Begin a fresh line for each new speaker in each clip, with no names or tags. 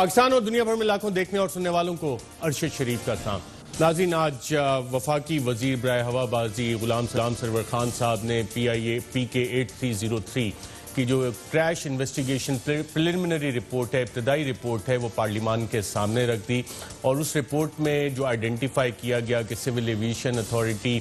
پاکستان اور دنیا بھر میں لاکھوں دیکھنے اور سننے والوں کو ارشد شریف کا سلام۔ ناظرین، آج وفاقی وزیر برائے ہوا بازی غلام سرور خان صاحب نے PK8303 کی جو کریش انویسٹیگیشن پریلیمنری رپورٹ ہے، ابتدائی رپورٹ ہے، وہ پارلیمان کے سامنے رکھ دی، اور اس رپورٹ میں جو آئیڈینٹیفائی کیا گیا کہ civil aviation authority,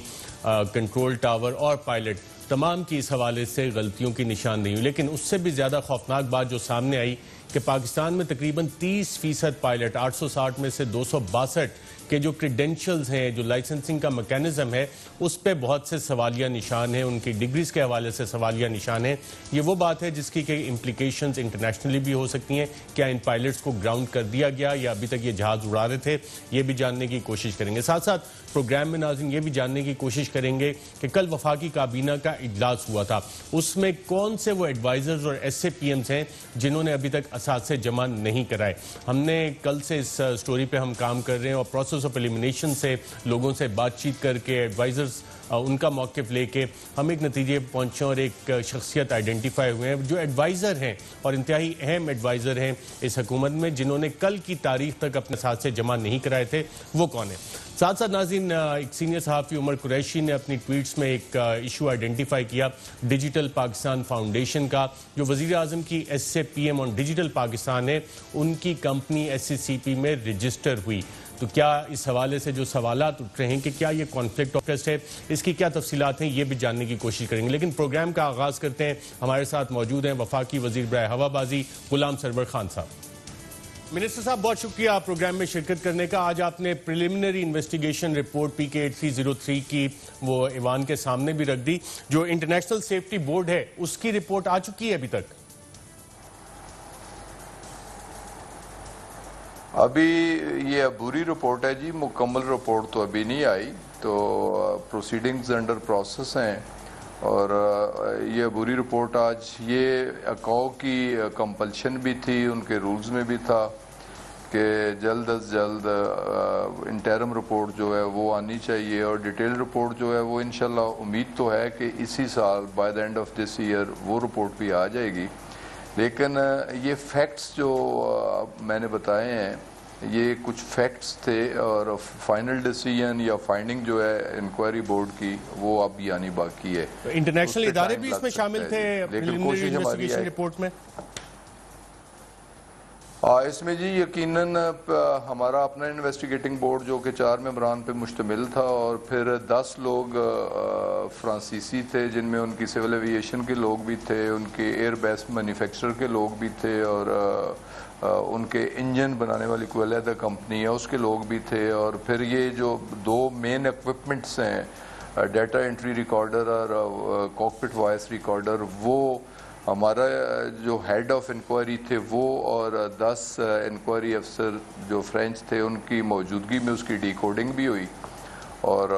control tower اور پائلٹ تمام کی اس حوالے سے غلطیوں کی نشاندہی ہوئی۔ لیکن اس سے بھی زیادہ خوفناک بات جو سامنے آئی کہ پاکستان میں تقریباً 30% پائلٹ، 860 میں سے 262 کے جو کریڈینشلز ہیں، جو لائسنسنگ کا میکانزم ہے، اس پہ بہت سے سوالیہ نشان ہیں، ان کی ڈگریز کے حوالے سے سوالیہ نشان ہیں۔ یہ وہ بات ہے جس کی کہ امپلیکیشنز انٹرنیشنلی بھی ہو سکتی ہیں۔ کیا ان پائلٹس کو گراؤنڈ کر دیا گیا یا ابھی تک یہ جہاز اڑا رہے تھے؟ یہ بھی جاننے کی کوشش کریں گے۔ ساتھ ساتھ پروگرام میں ناظرین یہ بھی جاننے کی کوشش کریں گے کہ کل وفاقی کابینہ کا اجلاس ہوا تھا، اس میں کون سے وہ ایڈوائزرز اور SAPMs ہیں جنہوں نے ابھی تک اثاثے جمع نہیں کرائے۔ ہم نے کل سے اس سٹوری پہ ہم کام کر رہے ہیں اور پروسیس آف ایلیمینیشن سے لوگوں سے بات چیت کر کے ایڈوائزرز ان کا موقف لے کے ہم ایک نتیجے پہنچے اور ایک شخصیت آئیڈینٹیفائی ہوئے ہیں جو ایڈوائزر ہیں اور انتہائی اہم ایڈوائزر ہیں اس حکومت میں، جنہوں نے کل کی تاریخ تک اپنے اثاثے جمع نہیں کرائے تھے۔ وہ کون ہیں؟ ساتھ ساتھ ناظرین، ایک سینئر صحافی عمر قریشی نے اپنی ٹویٹس میں ایک ایشو آئیڈینٹیفائی کیا ڈیجیٹل پاکستان فاؤنڈیشن کا، جو وزیر اعظم کی SAPM اور ڈیجیٹل پاکستان ہے ان کی کمپنی SCCP میں رجسٹر ہوئی۔ تو کیا اس حوالے سے جو سوالات اٹھ رہے ہیں کہ کیا یہ کانفلکٹ آف انٹرسٹ ہے، اس کی کیا تفصیلات ہیں، یہ بھی جاننے کی کوشش کریں گے۔ لیکن پروگرام کا آغاز کرتے ہیں۔ ہمارے ساتھ موجود ہیں وفاقی وزیر برائے ہوا بازی غلام سرور خان صاحب۔ منسٹر صاحب، بہت شکریہ پروگرام میں شرکت کرنے کا۔ آج آپ نے پریلیمنری انویسٹیگیشن رپورٹ PK8303 کی وہ ایوان کے سامنے بھی رکھ دی۔ جو انٹرنیشنل سیفٹی بورڈ ہے اس کی رپورٹ آ چکی ہے ابھی تک؟
ابھی یہ عبوری رپورٹ ہے جی، مکمل رپورٹ تو ابھی نہیں آئی، تو پروسیڈنگز انڈر پروسیس ہیں، اور یہ عبوری رپورٹ آج یہ اکاؤ کی کمپلشن بھی تھی، ان کے رولز میں بھی تھا کہ جلد از جلد انٹرم رپورٹ جو ہے وہ آنی چاہیے، اور ڈیٹیل رپورٹ جو ہے وہ انشاءاللہ امید تو ہے کہ اسی سال by the end of this year وہ رپورٹ بھی آ جائے گی۔ لیکن یہ فیکٹس جو میں نے بتائے ہیں، یہ کچھ فیکٹس تھے، اور فائنل ڈیسیژن یا فائنڈنگ جو ہے انکوائری بورڈ کی وہ اب بھی آنی باقی ہے۔
انٹرنیشنل ادارے بھی اس میں شامل تھے
لیکن کوشش ہماری ہے
رپورٹ میں؟
اس میں جی یقیناً ہمارا اپنا انویسٹیگیٹنگ بورڈ جو کہ 4 ممبران پہ مشتمل تھا، اور پھر 10 لوگ فرانسیسی تھے جن میں ان کی سول ایویشن کے لوگ بھی تھے، ان کے ایئر بیس مینوفیکچرر کے لوگ بھی تھے، اور ان کے انجن بنانے والی کوئی علیحدہ کمپنی ہے اس کے لوگ بھی تھے، اور پھر یہ جو 2 مین ایکوپمنٹس ہیں، ڈیٹا انٹری ریکارڈر اور کاکپٹ وائس ریکارڈر، وہ ہمارا جو ہیڈ آف انکوائری تھے وہ اور 10 انکوائری افسر جو فرینچ تھے ان کی موجودگی میں اس کی ڈی کوڈنگ بھی ہوئی، اور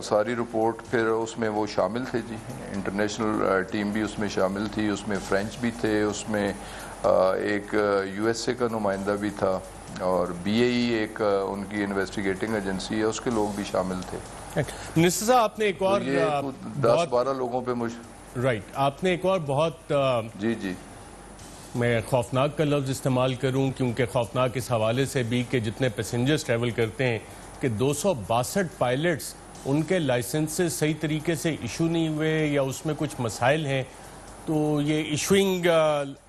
ساری رپورٹ پھر اس میں وہ شامل تھے جی، انٹرنیشنل ٹیم بھی اس میں شامل تھی، اس میں فرینچ بھی تھے، اس میں ایک USA کا نمائندہ بھی تھا، اور BAE ایک ان کی انویسٹیگیٹنگ ایجنسی ہے اس کے لوگ بھی شامل تھے۔
منسٹر صاحب، آپ نے ایک اور
10-12 لوگوں پہ
رائٹ، آپ نے ایک اور بہت
جی
میں خوفناک کا لفظ استعمال کروں کیونکہ خوفناک اس حوالے سے بھی کہ جتنے پیسنجرز ٹریول کرتے ہیں کہ 262 پائلٹس ان کے لائسنسز صحیح طریقے سے ایشو نہیں ہوئے یا اس میں کچھ مسائل ہیں، تو یہ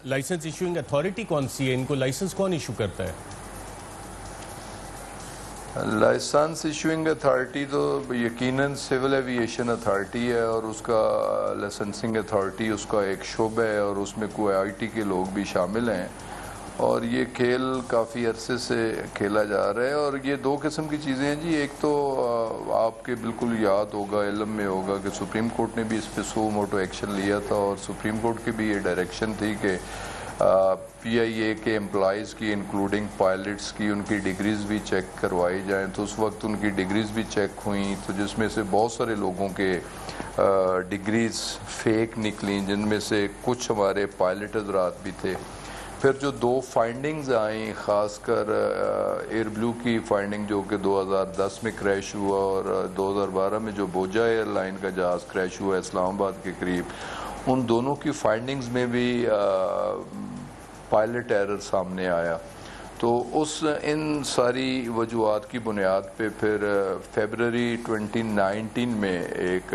لائسنس ایشوئنگ اتھارٹی کون سی ہے؟ ان کو لائسنس کون ایشو کرتا ہے؟
لائسنس ایشوئنگ اتھارٹی تو یقیناً سول ایویشن اتھارٹی ہے، اور اس کا لائسنسنگ اتھارٹی اس کا ایک شعبہ ہے، اور اس میں کوئی IT کے لوگ بھی شامل ہیں، اور یہ کھیل کافی عرصے سے کھیلا جا رہا ہے، اور یہ 2 قسم کی چیزیں ہیں جی۔ ایک تو آپ کے بالکل یاد ہوگا، علم میں ہوگا کہ سپریم کورٹ نے بھی اس پہ سو موٹو ایکشن لیا تھا، اور سپریم کورٹ کی بھی یہ ڈائریکشن تھی کہ PIA کے امپلائیز کی انکلوڈنگ پائلٹس کی ان کی ڈگریز بھی چیک کروائی جائیں، تو اس وقت ان کی ڈگریز بھی چیک ہوئیں، تو جس میں سے بہت سارے لوگوں کے ڈگریز فیک نکلیں، جن میں سے کچھ ہمارے پائلٹ حضرات بھی تھے۔ پھر جو 2 فائنڈنگز آئیں، خاص کر ایئر بلو کی فائنڈنگ جو کہ 2010 میں کریش ہوا، اور 2012 میں جو بوجا ایئر لائن کا جہاز کریش ہوا اسلام آباد کے قریب، ان دونوں کی فائنڈنگز میں بھی پائلٹ ایرر سامنے آیا۔ تو ان ساری وجوہات کی بنیاد پہ پھر فیبرری 2019 میں ایک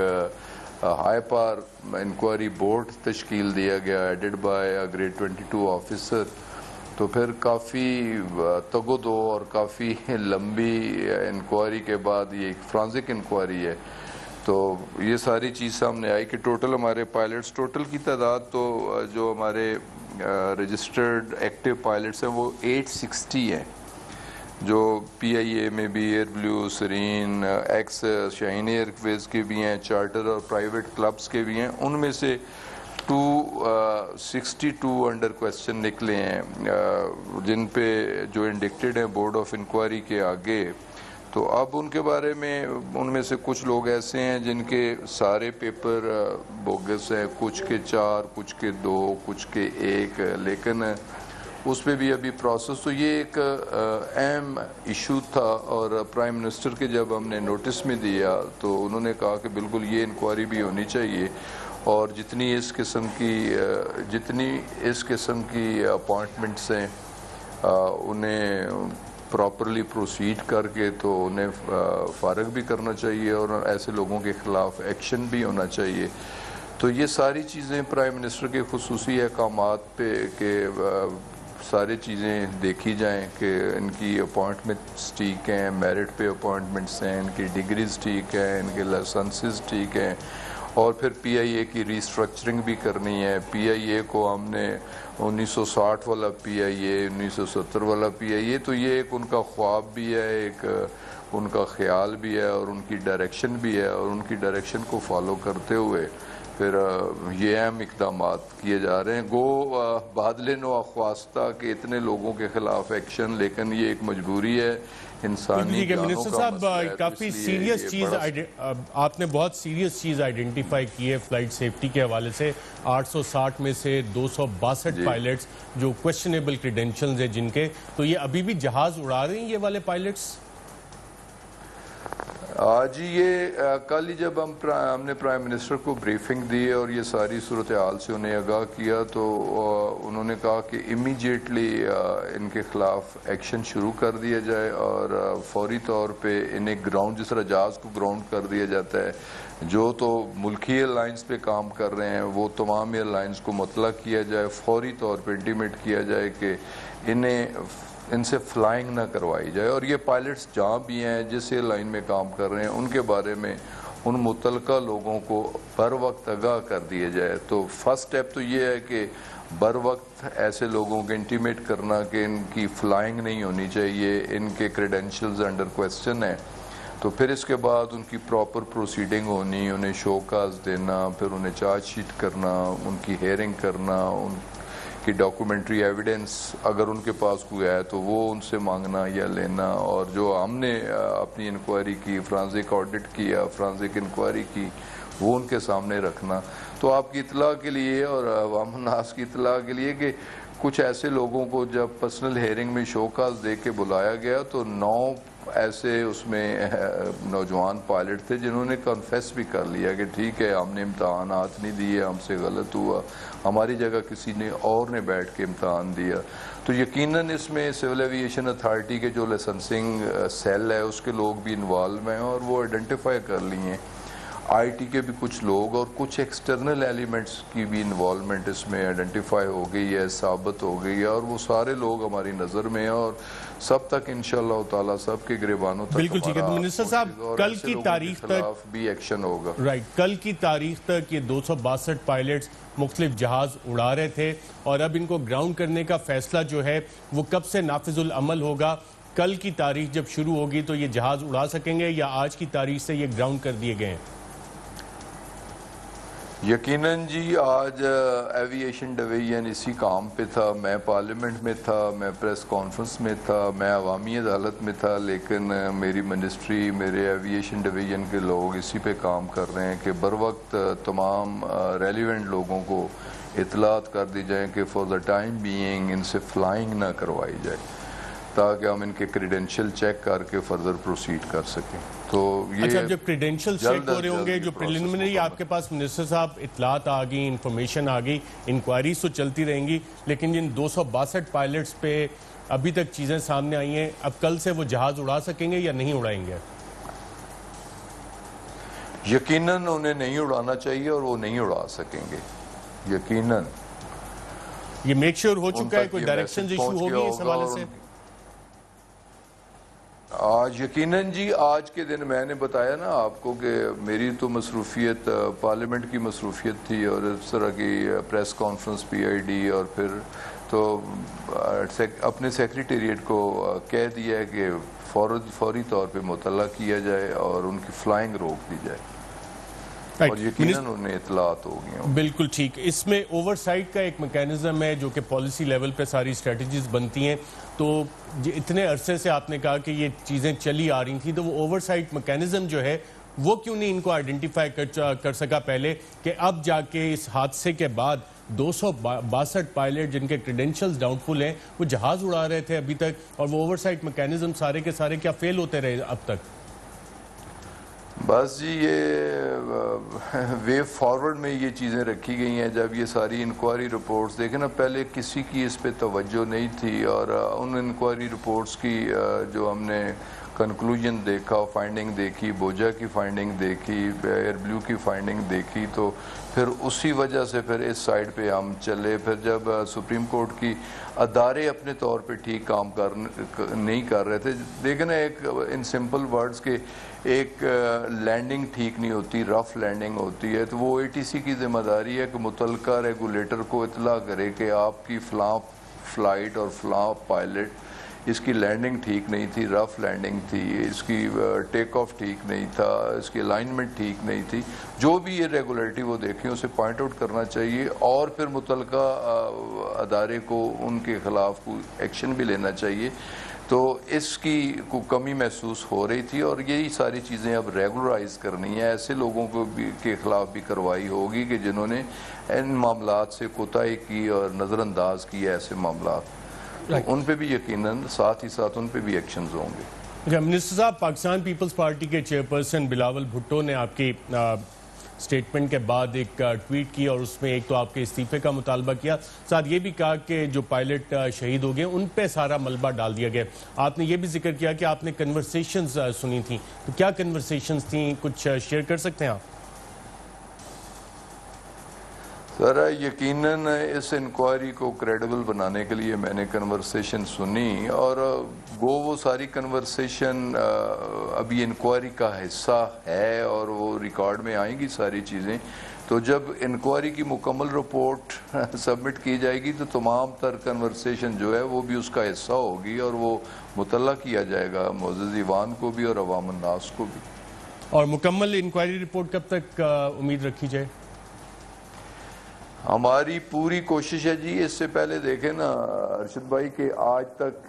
ہائی پاور انکوائری بورڈ تشکیل دیا گیا ایڈڈ بائی گریڈ 22 آفیسر. تو پھر کافی تگ و دو اور کافی لمبی انکوائری کے بعد یہ ایک فرانزک انکوائری ہے. تو یہ ساری چیز سامنے آئی کہ ٹوٹل ہمارے پائلٹس ٹوٹل کی تعداد تو جو ہمارے رجسٹرڈ ایکٹیو پائلٹس ہیں وہ 860 ہیں, جو پی آئی اے میں بھی ایئر بلیو, سرین, ایکس شاہین ایئر ویز کے بھی ہیں, چارٹر اور پرائیویٹ کلبز کے بھی ہیں. ان میں سے 262 انڈر کویسچن نکلے ہیں جن پہ جو انڈکٹڈ ہیں بورڈ آف انکوائری کے آگے. تو اب ان کے بارے میں ان میں سے کچھ لوگ ایسے ہیں جن کے سارے پیپر بوگس ہیں, کچھ کے 4, کچھ کے 2, کچھ کے 1, لیکن اس پہ بھی ابھی پروسیس. تو یہ ایک اہم ایشو تھا اور پرائم منسٹر کے جب ہم نے نوٹس میں دیا تو انہوں نے کہا کہ بالکل یہ انکوائری بھی ہونی چاہیے اور جتنی اس قسم کی اپوائنٹمنٹس ہیں انہیں پراپرلی پروسیڈ کر کے تو انہیں فارغ بھی کرنا چاہیے اور ایسے لوگوں کے خلاف ایکشن بھی ہونا چاہیے. تو یہ ساری چیزیں پرائم منسٹر کے خصوصی احکامات پہ کہ ساری چیزیں دیکھی جائیں کہ ان کی اپوائنٹمنٹس ٹھیک ہیں, میرٹ پہ اپوائنٹمنٹس ہیں, ان کی ڈگریز ٹھیک ہیں, ان کے لائسنسز ٹھیک ہیں, اور پھر پی آئی اے کی ریسٹرکچرنگ بھی کرنی ہے. پی آئی اے کو ہم نے 1960 والا پی آئی اے, 1970 والا پی آئی اے, تو یہ ایک ان کا خواب بھی ہے, ایک ان کا خیال بھی ہے اور ان کی ڈائریکشن بھی ہے, اور ان کی ڈائریکشن کو فالو کرتے ہوئے پھر یہ اہم اقدامات کیے جا رہے ہیں. گو بادل نو خواستہ کہ اتنے لوگوں کے خلاف ایکشن, لیکن یہ ایک مجبوری ہے انسانی جانوں کا مسئلہ ہے.
صاحب کافی سیریس چیز آپ نے بہت سیریس چیز آئیڈینٹیفائی کی ہے فلائٹ سیفٹی کے حوالے سے. 860 میں سے 262 پائلٹس جو کویسچنیبل کریڈینشلز ہیں جن کے, تو یہ ابھی بھی جہاز اڑا رہے ہیں یہ والے پائلٹس؟
جی یہ کل ہی جب ہم نے پرائم منسٹر کو بریفنگ دی اور یہ ساری صورتحال سے انہیں آگاہ کیا تو انہوں نے کہا کہ امیجیٹلی ان کے خلاف ایکشن شروع کر دیا جائے اور فوری طور پہ انہیں گراؤنڈ, جس طرح جہاز کو گراؤنڈ کر دیا جاتا ہے, جو تو ملکی ایئر لائنز پہ کام کر رہے ہیں وہ تمام ایئر لائنز کو مطلع کیا جائے, فوری طور پہ انٹیمیٹ کیا جائے کہ ان سے فلائنگ نہ کروائی جائے. اور یہ پائلٹس جہاں بھی ہیں جس ایئر لائن میں کام کر رہے ہیں ان کے بارے میں ان متعلقہ لوگوں کو بر وقت آگاہ کر دیا جائے. تو فرسٹ سٹیپ تو یہ ہے کہ بر وقت ایسے لوگوں کو انٹیمیٹ کرنا کہ ان کی فلائنگ نہیں ہونی چاہیے, ان کے کریڈینشلز انڈر کویسچن ہیں. تو پھر اس کے بعد ان کی پراپر پروسیڈنگ ہونی, انہیں شو کاز دینا, پھر انہیں چارج شیٹ کرنا, ان کی ہیئرنگ کرنا, ان کی ڈاکومنٹری ایویڈنس اگر ان کے پاس کوئی ہے تو وہ ان سے مانگنا یا لینا, اور جو ہم نے اپنی انکوائری کی, فرانزک آڈٹ کیا, فرانزک انکوائری کی, وہ ان کے سامنے رکھنا. تو آپ کی اطلاع کے لیے اور عوام الناس کی اطلاع کے لیے کہ کچھ ایسے لوگوں کو جب پرسنل ہیئرنگ میں شو کاز دے کے بلایا گیا تو 9 ایسے اس میں نوجوان پائلٹ تھے جنہوں نے کنفیس بھی کر لیا کہ ٹھیک ہے ہم نے امتحانات نہیں دیے, ہم سے غلط ہوا, ہماری جگہ کسی نے اور نے بیٹھ کے امتحان دیا. تو یقیناً اس میں سول ایویشن اتھارٹی کے جو لائسنسنگ سیل ہے اس کے لوگ بھی انوالو ہیں اور وہ آئیڈینٹیفائی کر لی ہیں. آئی ٹی کے بھی کچھ لوگ اور کچھ ایکسٹرنل ایلیمنٹس کی بھی انوالومنٹ اس میں آئیڈینٹیفائی ہو گئی ہے, ثابت ہو گئی ہے, اور وہ سارے لوگ ہماری نظر میں ہیں اور سب تک انشاءاللہ تعالیٰ سب کے گریبانوں تک
بالکل ٹھیک ہے. تو منسٹر صاحب کل کی تاریخ تک
بھی ایکشن ہوگا.
رائٹ, کل کی تاریخ تک یہ 262 پائلٹس مختلف جہاز اڑا رہے تھے اور اب ان کو گراؤنڈ کرنے کا فیصلہ جو ہے وہ کب سے نافذ العمل ہوگا؟ کل کی تاریخ جب شروع ہوگی تو یہ جہاز اڑا سکیں گے یا آج کی تاریخ سے یہ گراؤنڈ کر دیے گئے ہیں؟
یقیناً جی آج ایوییشن ڈویژن اسی کام پہ تھا, میں پارلیمنٹ میں تھا, میں پریس کانفرنس میں تھا, میں عوامی عدالت میں تھا, لیکن میری منسٹری, میرے ایوییشن ڈویژن کے لوگ اسی پہ کام کر رہے ہیں کہ بر وقت تمام ریلیونٹ لوگوں کو اطلاعات کر دی جائیں کہ for the time being in سے فلائنگ نہ کروائی جائے تاکہ ہم ان کے کریڈینشل چیک کر کے فردر پروسیڈ کر سکیں. تو یہ
اچھا, جب کریڈینشل چیک ہو رہے ہوں گے, جو پریلیمنری آپ کے پاس منسٹر صاحب اطلاعات آ گئی, انفارمیشن آ گئی, انکوائریز تو چلتی رہیں گی, لیکن جن 262 پائلٹس پہ ابھی تک چیزیں سامنے آئی ہیں، اب کل سے وہ جہاز اڑا سکیں گے یا نہیں اڑائیں گے؟
یقیناً انہیں نہیں اڑانا چاہیے اور وہ نہیں اڑا سکیں گے، یقیناً۔
یہ میک شور ہو چکا ہے، کوئی ڈائریکشنز ایشو ہوگی اس حوالے سے؟
آج یقیناً جی، آج کے دن میں نے بتایا نا آپ کو کہ میری تو مصروفیت پارلیمنٹ کی مصروفیت تھی اور اس طرح کی press conference P I D, اور پھر تو اپنے سیکریٹریٹ کو کہہ دیا ہے کہ فوری طور پہ مطلع کیا جائے اور ان کی فلائنگ روک دی جائے، اور یقیناً انہیں اطلاعات ہوگی۔
بالکل ٹھیک، اس میں اوور سائٹ کا ایک میکینزم ہے جو کہ پالیسی لیول پہ ساری اسٹریٹجیز بنتی ہیں، تو اتنے عرصے سے آپ نے کہا کہ یہ چیزیں چلی آ رہی تھیں، تو وہ اوور سائٹ میکینزم جو ہے وہ کیوں نہیں ان کو آئیڈینٹیفائی کر سکا پہلے، کہ اب جا کے اس حادثے کے بعد 262 پائلٹ جن کے کریڈنشلز ڈاؤٹ فل ہیں وہ جہاز اڑا رہے تھے ابھی تک، اور وہ اوور سائٹ میکینزم سارے کے سارے کیا فیل ہوتے رہے اب تک؟
بس جی، یہ وے فارورڈ میں یہ چیزیں رکھی گئی ہیں۔ جب یہ ساری انکوائری رپورٹس دیکھیں نا، پہلے کسی کی اس پہ توجہ نہیں تھی، اور ان انکوائری رپورٹس کی جو ہم نے کنکلوژن دیکھا، فائنڈنگ دیکھی، بوجا کی فائنڈنگ دیکھی، ایئر بلیو کی فائنڈنگ دیکھی، تو پھر اسی وجہ سے پھر اس سائڈ پہ ہم چلے۔ پھر جب سپریم کورٹ کی ادارے اپنے طور پہ ٹھیک کام نہیں کر رہے تھے، دیکھیں نا، ایک ان سمپل ورڈز کے ایک لینڈنگ ٹھیک نہیں ہوتی، رف لینڈنگ ہوتی ہے، تو وہ اے ٹی سی کی ذمہ داری ہے کہ متعلقہ ریگولیٹر کو اطلاع کرے کہ آپ کی فلاں فلائٹ اور فلاں پائلٹ، اس کی لینڈنگ ٹھیک نہیں تھی، رف لینڈنگ تھی، اس کی ٹیک آف ٹھیک نہیں تھا، اس کی الائنمنٹ ٹھیک نہیں تھی، جو بھی یہ ریگولیٹری وہ دیکھیں اسے پوائنٹ آؤٹ کرنا چاہیے، اور پھر متعلقہ ادارے کو ان کے خلاف کوئی ایکشن بھی لینا چاہیے۔ تو اس کی کوئی کمی محسوس ہو رہی تھی، اور یہی ساری چیزیں اب ریگولرائز کرنی ہیں۔ ایسے لوگوں کو بھی کے خلاف بھی کارروائی ہوگی کہ جنہوں نے ان معاملات سے کوتاہی کی اور نظر انداز کیا ایسے معاملات، ان پہ بھی یقیناً ساتھ ہی ساتھ ان پہ بھی ایکشنز ہوں گے۔
منسٹر صاحب، پاکستان پیپلز پارٹی کے چیئرپرسن بلاول بھٹو نے آپ کی سٹیٹمنٹ کے بعد ایک ٹویٹ کی، اور اس میں ایک تو آپ کے استعفے کا مطالبہ کیا، ساتھ یہ بھی کہا کہ جو پائلٹ شہید ہو گئے ان پہ سارا ملبہ ڈال دیا گیا۔ آپ نے یہ بھی ذکر کیا کہ آپ نے کنورسیشنز سنی تھیں، تو کیا کنورسیشنز تھیں، کچھ شیئر کر سکتے ہیں آپ؟
سر، یقیناً اس انکوائری کو کریڈیبل بنانے کے لیے میں نے کنورسیشن سنی، اور وہ ساری کنورسیشن ابھی انکوائری کا حصہ ہے، اور وہ ریکارڈ میں آئیں گی ساری چیزیں۔ تو جب انکوائری کی مکمل رپورٹ سبمٹ کی جائے گی تو تمام تر کنورسیشن جو ہے وہ بھی اس کا حصہ ہوگی، اور وہ مطلع کیا جائے گا معزز ایوان کو بھی اور عوام الناس کو بھی۔
اور مکمل انکوائری رپورٹ کب تک امید رکھی جائے؟
ہماری پوری کوشش ہے جی۔ اس سے پہلے دیکھیں نا ارشد بھائی کہ آج تک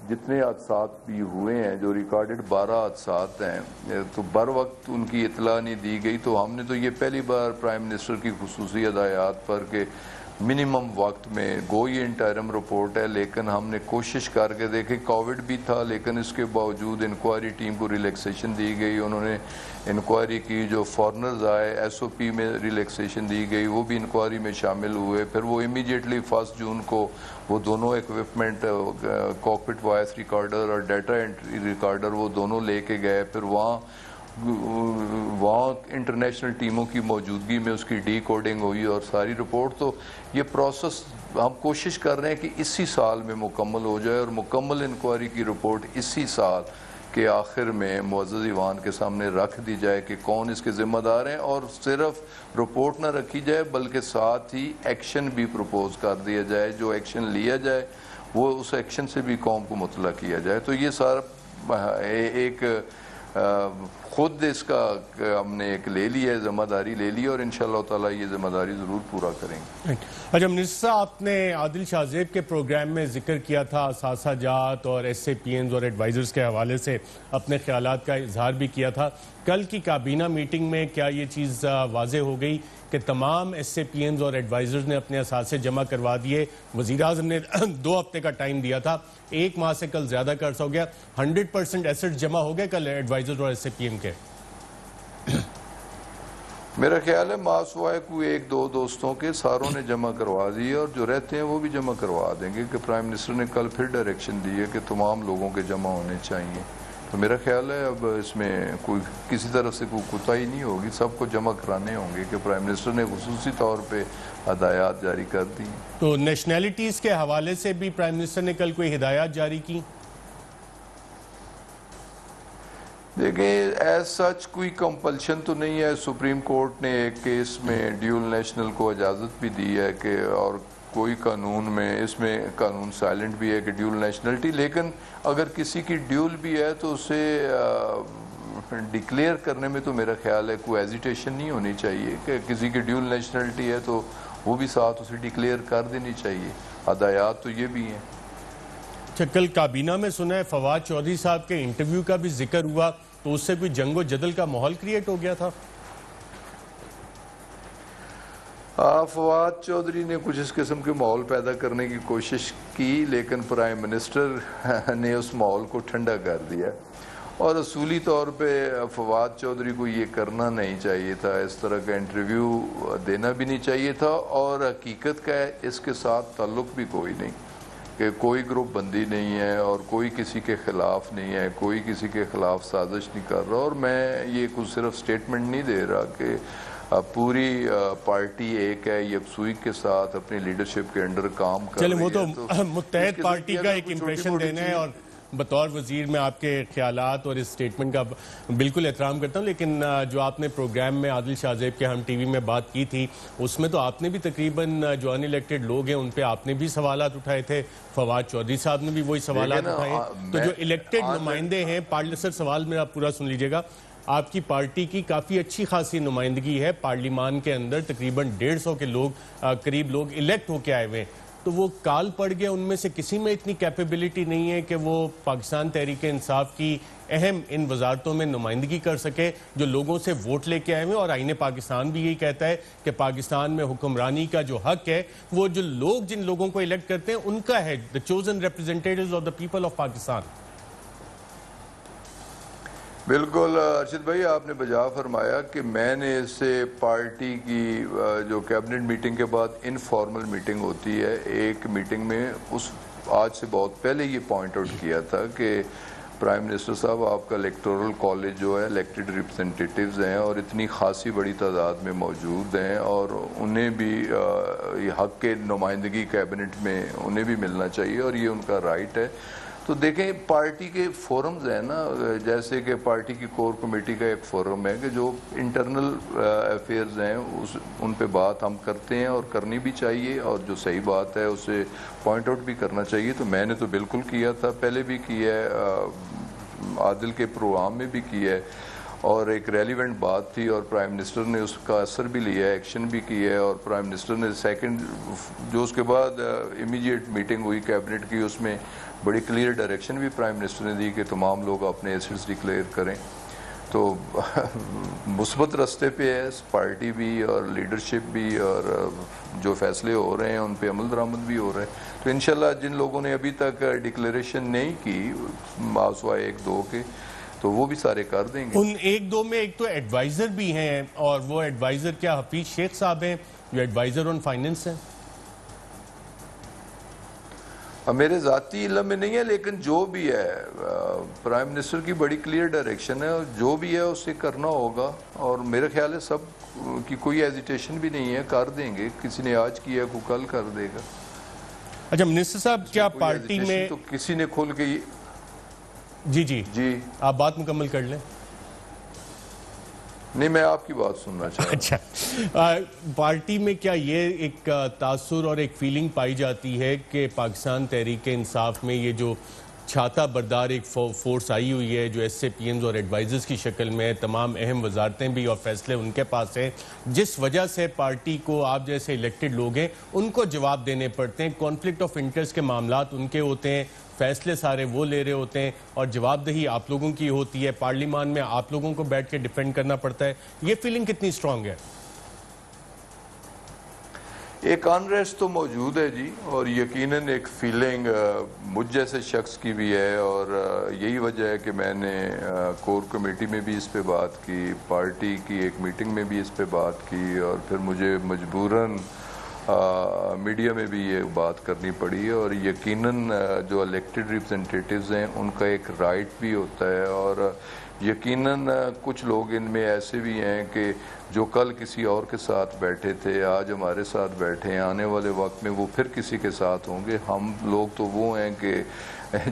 جتنے حادثات بھی ہوئے ہیں، جو ریکارڈڈ 12 حادثات ہیں، تو بر وقت ان کی اطلاع نہیں دی گئی، تو ہم نے تو یہ پہلی بار پرائم منسٹر کی خصوصی ہدایات پر کہ منیمم وقت میں یہ انٹرم رپورٹ ہے، لیکن ہم نے کوشش کر کے دیکھے، کووڈ بھی تھا لیکن اس کے باوجود انکوائری ٹیم کو ریلیکسیشن دی گئی، انہوں نے انکوائری کی، جو فارنرز آئے ایس او پی میں ریلیکسیشن دی گئی، وہ بھی انکوائری میں شامل ہوئے۔ پھر وہ امیڈیٹلی 1 جون کو وہ دونوں ایکوپمنٹ، کاکپٹ وائس ریکارڈر اور ڈیٹا انٹری ریکارڈر، وہ دونوں لے کے گئے۔ پھر وہاں انٹرنیشنل ٹیموں کی موجودگی میں اس کی ڈی کوڈنگ ہوئی اور ساری رپورٹ۔ تو یہ پروسیس ہم کوشش کر رہے ہیں کہ اسی سال میں مکمل ہو جائے، اور مکمل انکوائری کی رپورٹ اسی سال کے آخر میں معزز ایوان کے سامنے رکھ دی جائے کہ کون اس کے ذمہ دار ہیں، اور صرف رپورٹ نہ رکھی جائے بلکہ ساتھ ہی ایکشن بھی پروپوز کر دیا جائے، جو ایکشن لیا جائے وہ اس ایکشن سے بھی قوم کو مطلع کیا جائے۔ تو یہ سارا ایک خود اس کا ہم نے ایک لے لی ہے، ذمہ داری لے لی، اور انشاءاللہ تعالیٰ یہ ذمہ داری ضرور پورا کریں گے۔
اچھا منسٹر صاحب، آپ نے عادل شاہ زیب کے پروگرام میں ذکر کیا تھا، اثاثہ جات اور ایس اے پی اینز اور ایڈوائزرز کے حوالے سے اپنے خیالات کا اظہار بھی کیا تھا۔ کل کی کابینہ میٹنگ میں کیا یہ چیز واضح ہو گئی کہ تمام ایس اے پی اینز اور ایڈوائزرز نے اپنے اثاثے جمع کروا دیے؟ وزیراعظم نے 2 ہفتے کا ٹائم دیا تھا، 1 ماہ سے کل زیادہ کا عرصہ ہو گیا، 100% ایسٹ جمع ہو گئے کل ایڈوائزر اور ایس اے پی ایم کے؟
میرا خیال ہے ماسوائے کوئی ایک دو دوستوں کے ساروں نے جمع کروا دی اور جو رہتے ہیں وہ بھی جمع کروا دیں گے کہ پرائم منسٹر نے کل پھر ڈائریکشن دی ہے کہ تمام لوگوں کے جمع ہونے چاہیے. تو میرا خیال ہے اب اس میں کوئی کسی طرف سے کوئی کوتاہی نہیں ہوگی, سب کو جمع کرانے ہوں گے کہ پرائم منسٹر نے خصوصی طور پہ ہدایات جاری کر دی.
تو نیشنلٹیز کے حوالے سے بھی پرائم منسٹر نے کل کوئی ہدایات جاری کی؟
دیکھیں ایز سچ کوئی کمپلشن تو نہیں ہے. سپریم کورٹ نے ایک کیس میں ڈیول نیشنل کو اجازت بھی دی ہے کہ اور کوئی قانون میں اس میں قانون سائلنٹ بھی ہے کہ ڈیول نیشنلٹی, لیکن اگر کسی کی ڈیول بھی ہے تو اسے ڈکلیئر کرنے میں تو میرا خیال ہے کوئی ایزیٹیشن نہیں ہونی چاہیے کہ کسی کی ڈیول نیشنلٹی ہے تو وہ بھی ساتھ اسے ڈکلیئر کر دینی چاہیے. ہدایات تو یہ بھی ہیں.
کل کابینہ میں سنا ہے فواد چودھری صاحب کے انٹرویو کا بھی ذکر ہوا, تو اس سے کوئی جنگ و جدل کا ماحول کریٹ ہو گیا تھا؟
فواد چودھری نے کچھ اس قسم کے ماحول پیدا کرنے کی کوشش کی, لیکن پرائم منسٹر نے اس ماحول کو ٹھنڈا کر دیا. اور اصولی طور پہ فواد چودھری کو یہ کرنا نہیں چاہیے تھا, اس طرح کا انٹرویو دینا بھی نہیں چاہیے تھا, اور حقیقت کا ہے اس کے ساتھ تعلق بھی کوئی نہیں کہ کوئی گروپ بندی نہیں ہے اور کوئی کسی کے خلاف نہیں ہے, کوئی کسی کے خلاف سازش نہیں کر رہا. اور میں یہ کچھ صرف سٹیٹمنٹ نہیں دے رہا کہ پوری پارٹی ایک ہے, یکسوئی کے ساتھ اپنی لیڈرشپ کے انڈر کام کر رہی ہے.
چلیں وہ تو متحد پارٹی کا ایک امپریشن دینا ہے, اور بطور وزیر میں آپ کے خیالات اور اس سٹیٹمنٹ کا بالکل احترام کرتا ہوں, لیکن جو آپ نے پروگرام میں عادل شاہ زیب کے ہم ٹی وی میں بات کی تھی اس میں تو آپ نے بھی تقریباً جو ان الیکٹڈ لوگ ہیں ان پہ آپ نے بھی سوالات اٹھائے تھے, فواد چودھری صاحب نے بھی وہی سوالات اٹھائے. تو جو الیکٹڈ نمائندے ہیں سر سوال میرا پورا سن لیجئے گا, آپ کی پارٹی کی کافی اچھی خاصی نمائندگی ہے پارلیمان کے اندر, تقریباً 150 کے لوگ قریب لوگ الیکٹ ہو کے آئے ہوئے ہیں, تو وہ کال پڑ گئے ان میں سے کسی میں اتنی کیپیبلٹی نہیں ہے کہ وہ پاکستان تحریک انصاف کی اہم ان وزارتوں میں نمائندگی کر سکے جو لوگوں سے ووٹ لے کے آئے ہوئے. اور آئین پاکستان بھی یہی کہتا ہے کہ پاکستان میں حکمرانی کا جو حق ہے وہ جو لوگ جن لوگوں کو الیکٹ کرتے ہیں ان کا ہے, the chosen representatives of the people of Pakistan.
بالکل ارشد بھائی, آپ نے بجا فرمایا کہ میں نے اس سے پارٹی کی جو کیبنٹ میٹنگ کے بعد انفارمل میٹنگ ہوتی ہے, ایک میٹنگ میں اس آج سے بہت پہلے یہ پوائنٹ آؤٹ کیا تھا کہ پرائم منسٹر صاحب آپ کا الیکٹورل کالج جو ہے الیکٹڈ ریپرزنٹیٹیوز ہیں اور اتنی خاصی بڑی تعداد میں موجود ہیں, اور انہیں بھی یہ حق کے نمائندگی کیبنٹ میں انہیں بھی ملنا چاہیے اور یہ ان کا رائٹ ہے. تو دیکھیں پارٹی کے فورمز ہیں نا, جیسے کہ پارٹی کی کور کمیٹی کا ایک فورم ہے کہ جو انٹرنل افیئرز ہیں ان پہ بات ہم کرتے ہیں اور کرنی بھی چاہیے, اور جو صحیح بات ہے اسے پوائنٹ آؤٹ بھی کرنا چاہیے. تو میں نے تو بالکل کیا تھا, پہلے بھی کیا ہے, عادل کے پروگرام میں بھی کیا ہے, اور ایک ریلیونٹ بات تھی اور پرائم منسٹر نے اس کا اثر بھی لیا ہے, ایکشن بھی کیا ہے. اور پرائم منسٹر نے سیکنڈ جو اس کے بعد امیڈیٹ میٹنگ ہوئی کیبنٹ کی, اس میں بڑی کلیئر ڈائریکشن بھی پرائم منسٹر نے دی کہ تمام لوگ اپنے ایسٹس ڈکلیئر کریں. تو مثبت رستے پہ ہے پارٹی بھی اور لیڈرشپ بھی, اور جو فیصلے ہو رہے ہیں ان پہ عمل درآمد بھی ہو رہا ہے. تو انشاءاللہ جن لوگوں نے ابھی تک ڈکلیریشن نہیں کی ماسوائے ایک دو کے, تو وہ بھی سارے کر دیں گے.
ان ایک دو میں ایک تو ایڈوائزر بھی ہیں, اور وہ ایڈوائزر کیا حفیظ شیخ صاحب ہیں جو ایڈوائزر آن فائننس ہیں؟
میرے ذاتی علم میں نہیں ہے, لیکن جو بھی ہے پرائم منسٹر کی بڑی کلیئر ڈائریکشن ہے, اور جو بھی ہے اسے کرنا ہوگا, اور میرے خیال ہے سب کی کوئی ایزیٹیشن بھی نہیں ہے, کر دیں گے. کسی نے آج کیا کوئی کل کر دے گا.
اچھا منسٹر صاحب, کیا پارٹی میں
تو کسی نے کھول کے
جی آپ بات مکمل کر لیں.
نہیں, میں آپ کی بات سننا چاہتا ہوں.
اچھا, پارٹی میں کیا یہ ایک تاثر اور ایک فیلنگ پائی جاتی ہے کہ پاکستان تحریک انصاف میں یہ جو چھاتا بردار ایک فورس آئی ہوئی ہے جو ایس اے پی ایمز اور ایڈوائزرز کی شکل میں, تمام اہم وزارتیں بھی اور فیصلے ان کے پاس ہیں, جس وجہ سے پارٹی کو آپ جیسے الیکٹڈ لوگ ہیں ان کو جواب دینے پڑتے ہیں, کانفلکٹ آف انٹرسٹ کے معاملات ان کے ہوتے ہیں, فیصلے سارے وہ لے رہے ہوتے ہیں, اور جواب دہی آپ لوگوں کی ہوتی ہے, پارلیمان میں آپ لوگوں کو بیٹھ کے ڈیفینڈ کرنا پڑتا ہے. یہ فیلنگ کتنی سٹرونگ ہے؟
ایک انریسٹ تو موجود ہے جی، اور یقیناً ایک فیلنگ مجھ جیسے شخص کی بھی ہے، اور یہی وجہ ہے کہ میں نے کور کمیٹی میں بھی اس پہ بات کی، پارٹی کی ایک میٹنگ میں بھی اس پہ بات کی، اور پھر مجھے مجبوراً میڈیا میں بھی یہ بات کرنی پڑی، اور یقیناً جو الیکٹڈ ریپرزنٹیٹیوز ہیں ان کا ایک رائٹ بھی ہوتا ہے، اور یقیناً کچھ لوگ ان میں ایسے بھی ہیں کہ جو کل کسی اور کے ساتھ بیٹھے تھے آج ہمارے ساتھ بیٹھے ہیں، آنے والے وقت میں وہ پھر کسی کے ساتھ ہوں گے۔ ہم لوگ تو وہ ہیں کہ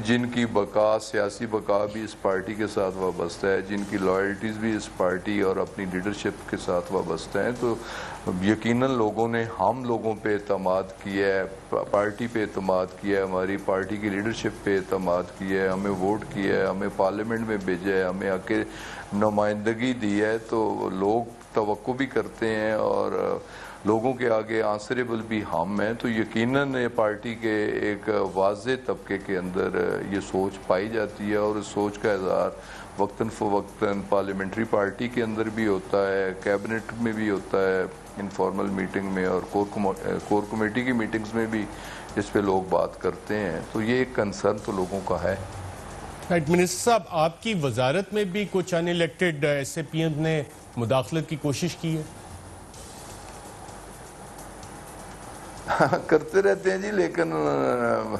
جن کی بقا، سیاسی بقا بھی اس پارٹی کے ساتھ وابستہ ہے، جن کی لائلٹیز بھی اس پارٹی اور اپنی لیڈرشپ کے ساتھ وابستہ ہیں، تو یقیناً لوگوں نے ہم لوگوں پہ اعتماد کیا ہے، پارٹی پہ اعتماد کیا ہے، ہماری پارٹی کی لیڈرشپ پہ اعتماد کیا ہے، ہمیں ووٹ کیا ہے، ہمیں پارلیمنٹ میں بھیجا ہے، ہمیں آ کے نمائندگی دی ہے، تو لوگ توقع بھی کرتے ہیں اور لوگوں کے آگے آنسریبل بھی ہم ہیں، تو یقیناً پارٹی کے ایک واضح طبقے کے اندر یہ سوچ پائی جاتی ہے، اور اس سوچ کا اظہار وقتاً فوقتاً پارلیمنٹری پارٹی کے اندر بھی ہوتا ہے، کیبنٹ میں بھی ہوتا ہے، انفارمل میٹنگ میں، اور کور کمیٹی کی میٹنگز میں بھی اس پہ لوگ بات کرتے ہیں، تو یہ ایک کنسرن تو لوگوں کا ہے۔
منسٹر صاحب، آپ کی وزارت میں بھی کچھ ان elected S A P M نے مداخلت کی کوشش کی ہے؟
کرتے رہتے ہیں جی، لیکن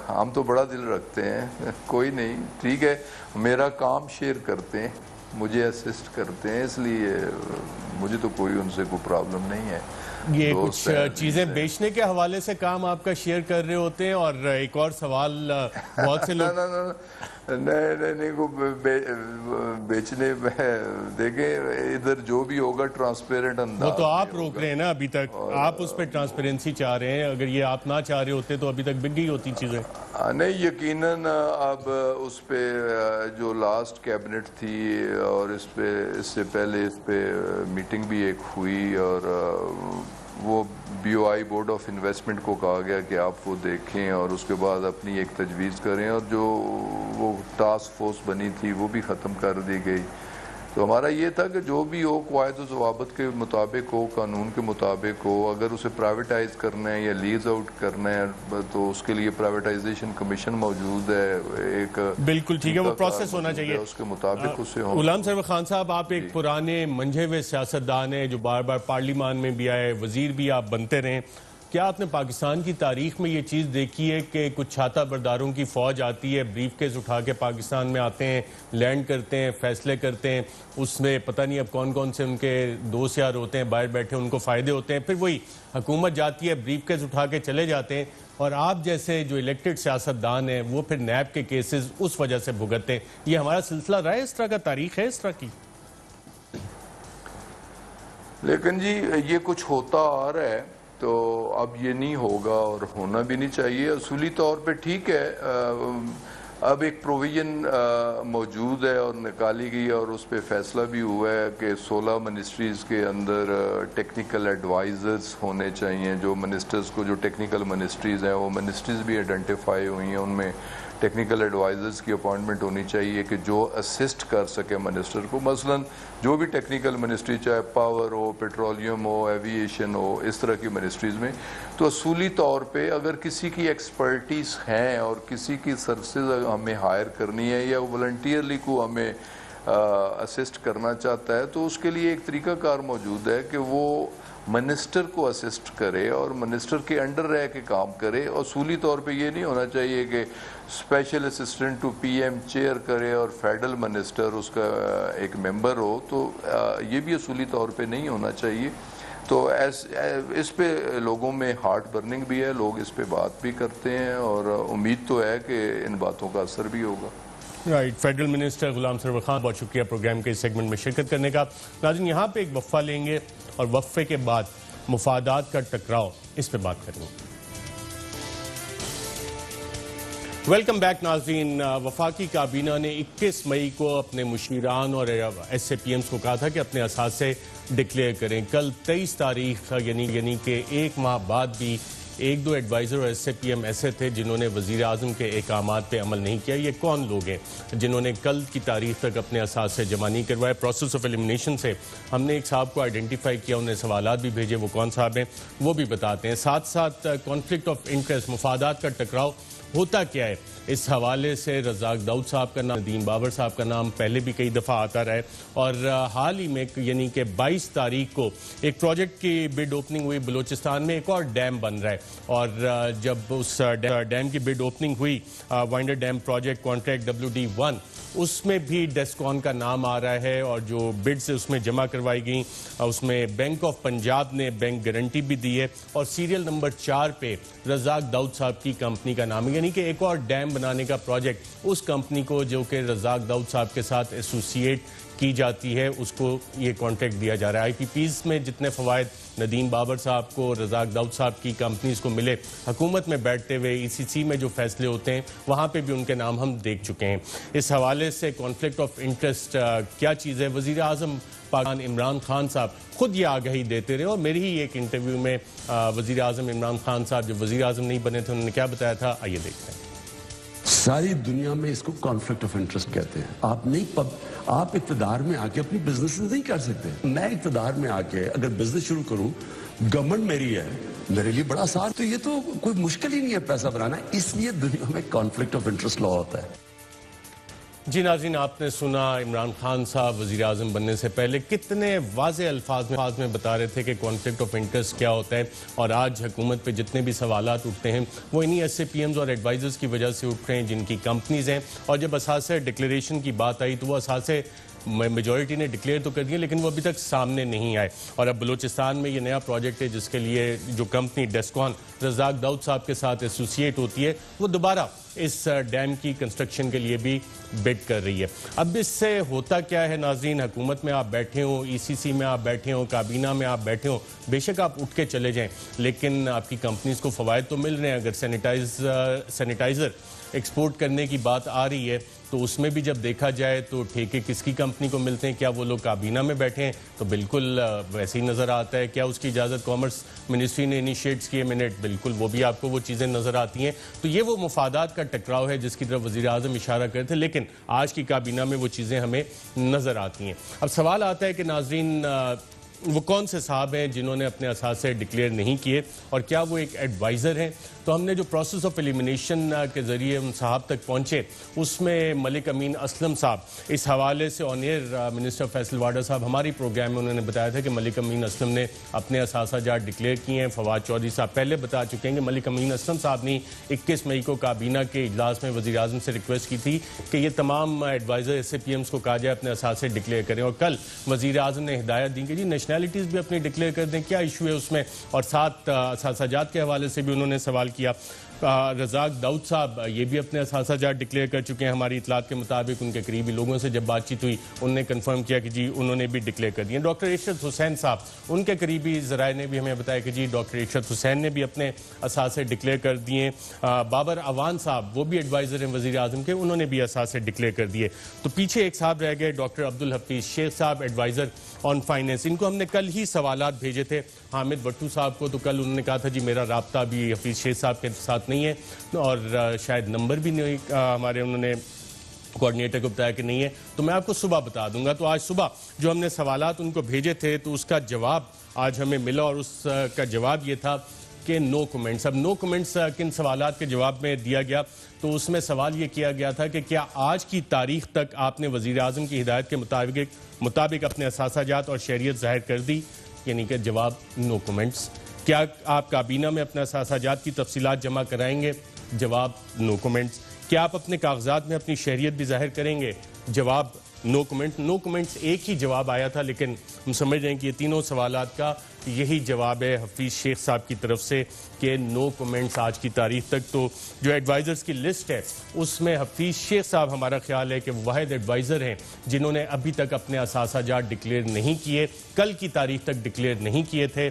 ہم تو بڑا دل رکھتے ہیں، کوئی نہیں، ٹھیک ہے، میرا کام شیئر کرتے ہیں، مجھے اسسٹ کرتے ہیں، اس لیے مجھے تو کوئی ان سے کوئی پرابلم نہیں ہے۔
یہ کچھ چیزیں بیچنے کے حوالے سے کام آپ کا شیئر کر رہے ہوتے ہیں، اور ایک اور سوال بہت سے لوگ
نہیں بیچنے میں دیکھیں، ادھر جو بھی ہوگا ٹرانسپیرنٹ انداز،
وہ تو آپ روک رہے ہیں نا ابھی تک، آپ اس پہ ٹرانسپیرنسی چاہ رہے ہیں، اگر یہ آپ نہ چاہ رہے ہوتے تو ابھی تک بک گئی ہوتی چیزیں۔
نہیں، یقیناً اب اس پہ جو لاسٹ کیبنٹ تھی، اور اس سے پہلے اس پہ میٹنگ بھی ایک ہوئی، اور وہ B O I board of investment کو کہا گیا کہ آپ وہ دیکھیں اور اس کے بعد اپنی ایک تجویز کریں، اور جو وہ ٹاسک فورس بنی تھی وہ بھی ختم کر دی گئی۔ تو ہمارا یہ تھا کہ جو بھی ہو قواعد و ضوابط کے مطابق ہو، قانون کے مطابق ہو، اگر اسے پرائیویٹائز کرنا ہے یا لیز آؤٹ کرنا ہے تو اس کے لیے پرائیویٹائزیشن کمیشن موجود ہے، ایک
بالکل ٹھیک ہے، وہ پروسیس ہونا چاہیے،
اس کے مطابق اسے
غلام سرور خان صاحب، آپ ایک پرانے منجھے ہوئے سیاستدان ہیں جو بار بار پارلیمان میں بھی آئے، وزیر بھی آپ بنتے رہے، کیا آپ نے پاکستان کی تاریخ میں یہ چیز دیکھی ہے کہ کچھ چھاتہ برداروں کی فوج آتی ہے، بریف کیس اٹھا کے پاکستان میں آتے ہیں، لینڈ کرتے ہیں، فیصلے کرتے ہیں، اس میں پتہ نہیں اب کون کون سے ان کے دوست یار ہوتے ہیں باہر بیٹھے، ان کو فائدے ہوتے ہیں، پھر وہی حکومت جاتی ہے، بریف کیس اٹھا کے چلے جاتے ہیں، اور آپ جیسے جو الیکٹڈ سیاستدان ہیں وہ پھر نیب کے کیسز اس وجہ سے بھگتتے ہیں؟ یہ ہمارا سلسلہ رہا ہے، اس طرح کا تاریخ ہے اس طرح کی؟
لیکن جی یہ کچھ ہوتا آ رہا ہے، تو اب یہ نہیں ہوگا اور ہونا بھی نہیں چاہیے۔ اصولی طور پہ ٹھیک ہے، اب ایک پروویژن موجود ہے اور نکالی گئی، اور اس پہ فیصلہ بھی ہوا ہے کہ 16 منسٹریز کے اندر ٹیکنیکل ایڈوائزرز ہونے چاہیے، جو منسٹرز کو، جو ٹیکنیکل منسٹریز ہیں وہ منسٹریز بھی آئیڈینٹیفائی ہوئی ہیں، ان میں ٹیکنیکل ایڈوائزرز کی اپوائنٹمنٹ ہونی چاہیے کہ جو اسسٹ کر سکے منسٹر کو، مثلا جو بھی ٹیکنیکل منسٹری، چاہے پاور ہو، پیٹرولیم ہو، ایوییشن ہو، اس طرح کی منسٹریز میں، تو اصولی طور پہ اگر کسی کی ایکسپرٹیز ہیں اور کسی کی سروسز ہمیں ہائر کرنی ہے یا والنٹیئرلی کو ہمیں اسسٹ کرنا چاہتا ہے، تو اس کے لیے ایک طریقہ کار موجود ہے کہ وہ منسٹر کو اسسٹ کرے اور منسٹر کے انڈر رہ کے کام کرے۔ اصولی طور پہ یہ نہیں ہونا چاہیے کہ special assistant to P M chair کرے اور فیڈرل منسٹر اس کا ایک ممبر ہو، تو یہ بھی اصولی طور پہ نہیں ہونا چاہیے۔ تو اس پہ لوگوں میں ہارٹ برننگ بھی ہے، لوگ اس پہ بات بھی کرتے ہیں، اور امید تو ہے کہ ان باتوں کا اثر بھی ہوگا۔
Right, federal minister Ghulam Sarwar Khan, بہت شکریہ پروگرام کے اس سیگمنٹ میں شرکت کرنے کا۔ ناظرین، یہاں پہ ایک وقفہ لیں گے اور وقفے کے بعد مفادات کا ٹکراؤ، اس پہ بات کریں گے۔ ویلکم بیک ناظرین، وفاقی کابینہ نے 21 مئی کو اپنے مشیران اور ایس اے پی ایمز کو کہا تھا کہ اپنے اثاثے ڈکلیئر کریں۔ کل 23 تاریخ یعنی کہ ایک ماہ بعد بھی ایک دو ایڈوائزر اور SAPM ایسے تھے جنہوں نے وزیر اعظم کے احکامات پہ عمل نہیں کیا. یہ کون لوگ ہیں جنہوں نے کل کی تاریخ تک اپنے اثاثے جمع نہیں کروائے؟ پروسیس آف ایلیمنیشن سے ہم نے ایک صاحب کو آئیڈینٹیفائی کیا, انہیں سوالات بھی بھیجے, وہ کون صاحب ہیں وہ بھی بتاتے ہیں. ساتھ ساتھ کانفلکٹ آف انٹرسٹ, مفادات کا ٹکراؤ ہوتا کیا ہے, اس حوالے سے رزاق داؤد صاحب کا نام, ندیم بابر صاحب کا نام پہلے بھی کئی دفعہ آتا رہا ہے. اور حال ہی میں یعنی کہ 22 تاریخ کو ایک پروجیکٹ کی بڈ اوپننگ ہوئی بلوچستان میں, ایک اور ڈیم بن رہا ہے. اور جب اس ڈیم کی بڈ اوپننگ ہوئی, وائنڈر ڈیم پروجیکٹ کانٹریکٹ WD1, اس میں بھی ڈیسکون کا نام آ رہا ہے, اور جو بڈز اس میں جمع کروائی گئیں اس میں بینک آف پنجاب نے بینک گارنٹی بھی دی ہے, اور سیریل نمبر 4 پہ رزاق داؤد صاحب کی کمپنی کا نام ہے. یعنی کہ ایک اور ڈیم بنانے کا پروجیکٹ اس کمپنی کو جو کہ رزاق داؤد صاحب کے ساتھ ایسوسیٹ کی جاتی ہے اس کو یہ کانٹریکٹ دیا جا رہا ہے. IPPs میں جتنے فوائد ندیم بابر صاحب کو, رزاق داؤد صاحب کی کمپنیز کو ملے حکومت میں بیٹھتے ہوئے, ECC میں جو فیصلے ہوتے ہیں وہاں پہ بھی ان کے نام ہم دیکھ چکے ہیں. اس حوالے سے کانفلکٹ آف انٹرسٹ کیا چیز ہے؟ وزیر اعظم پاکستان عمران خان صاحب خود یہ آگہی دیتے رہے, اور میری ہی ایک انٹرویو میں وزیر اعظم عمران خان صاحب جو وزیر اعظم نہیں بنے تھے انہوں نے کیا بتایا تھا, آئیے دیکھتے ہیں.
ساری دنیا میں اس کو کانفلکٹ آف انٹرسٹ کہتے ہیں. آپ اقتدار میں آ کے اپنی بزنس نہیں کر سکتے. میں اقتدار میں آ کے اگر بزنس شروع کروں, گورنمنٹ میری ہے, میرے لیے بڑا آسان, تو یہ تو کوئی مشکل ہی نہیں ہے پیسہ بنانا. اس لیے دنیا میں کانفلکٹ آف انٹرسٹ لا ہوتا ہے.
جی ناظرین, آپ نے سنا عمران خان صاحب وزیر اعظم بننے سے پہلے کتنے واضح الفاظ میں بتا رہے تھے کہ کانفلکٹ آف انٹرسٹ کیا ہوتا ہے, اور آج حکومت پہ جتنے بھی سوالات اٹھتے ہیں وہ انہی SAPMs اور ایڈوائزرز کی وجہ سے اٹھ رہے ہیں جن کی کمپنیز ہیں. اور جب اثاثے ڈکلیریشن کی بات آئی تو وہ اثاثے میجورٹی نے ڈکلیئر تو کر دیے لیکن وہ ابھی تک سامنے نہیں آئے. اور اب بلوچستان میں یہ نیا پروجیکٹ ہے جس کے لیے جو کمپنی ڈیسکون رزاق داؤد صاحب کے ساتھ ایسوسیٹ ہوتی ہے وہ دوبارہ اس ڈیم کی کنسٹرکشن کے لیے بھی بڈ کر رہی ہے. اب اس سے ہوتا کیا ہے ناظرین, حکومت میں آپ بیٹھے ہوں, ECC میں آپ بیٹھے ہوں, کابینہ میں آپ بیٹھے ہوں, بے شک آپ اٹھ کے چلے جائیں لیکن آپ کی کمپنیز کو فوائد تو مل رہے ہیں. اگر سینیٹائزر ایکسپورٹ کرنے کی بات آ رہی ہے تو اس میں بھی جب دیکھا جائے تو ٹھیکے کس کی کمپنی کو ملتے ہیں؟ کیا وہ لوگ کابینہ میں بیٹھے ہیں؟ تو بالکل ویسے ہی نظر آتا ہے. کیا اس کی اجازت کامرس منسٹری نے انیشیٹس کیے منٹ؟ بالکل وہ بھی آپ کو وہ چیزیں نظر آتی ہیں. تو یہ وہ مفادات کا ٹکراؤ ہے جس کی طرف وزیر اعظم اشارہ کرتے ہیں, لیکن آج کی کابینہ میں وہ چیزیں ہمیں نظر آتی ہیں. اب سوال آتا ہے کہ ناظرین وہ کون سے صاحب ہیں جنہوں نے اپنے اثاثے ڈکلیئر نہیں کیے, اور کیا وہ ایک ایڈوائزر ہیں؟ تو ہم نے جو پروسیس آف ایلیمنیشن کے ذریعے ان صاحب تک پہنچے اس میں ملک امین اسلم صاحب اس حوالے سے آن ایئر منسٹر فیصل واڈا صاحب ہماری پروگرام میں انہوں نے بتایا تھا کہ ملک امین اسلم نے اپنے اثاثہ جات ڈکلیئر کیے ہیں. فواد چودھری صاحب پہلے بتا چکے ہیں کہ ملک امین اسلم صاحب نے 21 مئی کو کابینہ کے اجلاس میں وزیر اعظم سے ریکویسٹ کی تھی کہ یہ تمام ایڈوائزر SAPMs کو کہا جائے اپنے اثاثے ڈکلیئر کریں, اور کل وزیر اعظم نے ہدایت دی کہ جی نیشنلٹیز بھی اپنی ڈکلیئر کر دیں, کیا ایشو ہے اس میں. اور ساتھ اثاثہ جات کے حوالے سے بھی انہوں نے سوال کیا. رزاق داؤد صاحب یہ بھی اپنے اثاثہ جات ڈکلیئر کر چکے ہیں. ہماری اطلاعات کے مطابق ان کے قریبی لوگوں سے جب بات چیت ہوئی انہوں نے کنفرم کیا کہ جی انہوں نے بھی ڈکلیئر کر دیے. ڈاکٹر ارشد حسین صاحب ان کے قریبی ذرائع نے بھی ہمیں بتایا کہ جی ڈاکٹر ارشد حسین نے بھی اپنے اثاثے ڈکلیئر کر دیے. بابر اعوان صاحب وہ بھی ایڈوائزر ہیں وزیر اعظم کے, انہوں نے بھی اثاثے ڈکلیئر کر دیے. تو پیچھے ایک صاحب رہ گئے ڈاکٹر عبدالحفیظ شیخ صاحب, ایڈوائزر آن فائنینس. ان کو ہم نے کل ہی سوالات بھیجے تھے حامد وٹو صاحب کو, تو کل انہوں نے کہا تھا جی میرا رابطہ بھی حفیظ شیخ صاحب کے ساتھ نہیں ہے اور شاید نمبر بھی نہیں ہمارے, انہوں نے کوارڈینیٹر کو بتایا کہ نہیں ہے. تو میں آپ کو صبح بتا دوں گا. تو آج صبح جو ہم نے سوالات ان کو بھیجے تھے تو اس کا جواب آج ہمیں ملا, اور اس کا جواب یہ تھا کہ نو کومنٹس. اب نو کومنٹس کن سوالات کے جواب میں دیا گیا تو اس میں سوال یہ کیا گیا تھا کہ کیا آج کی تاریخ تک آپ نے وزیر اعظم کی ہدایت کے مطابق اپنے اثاثہ جات اور شہریت ظاہر کر دی؟ یعنی کہ جواب نو کومنٹس. کیا آپ کابینہ میں اپنے اثاثہ جات کی تفصیلات جمع کرائیں گے؟ جواب نو کومنٹس. کیا آپ اپنے کاغذات میں اپنی شہریت بھی ظاہر کریں گے؟ جواب نو کومنٹ. نو کومنٹس ایک ہی جواب آیا تھا, لیکن ہم سمجھ رہے ہیں کہ یہ تینوں سوالات کا یہی جواب ہے حفیظ شیخ صاحب کی طرف سے کہ نو کومنٹس آج کی تاریخ تک. تو جو ایڈوائزرز کی لسٹ ہے اس میں حفیظ شیخ صاحب ہمارا خیال ہے کہ واحد ایڈوائزر ہیں جنہوں نے ابھی تک اپنے اثاثہ جات ڈکلیئر نہیں کیے, کل کی تاریخ تک ڈکلیئر نہیں کیے تھے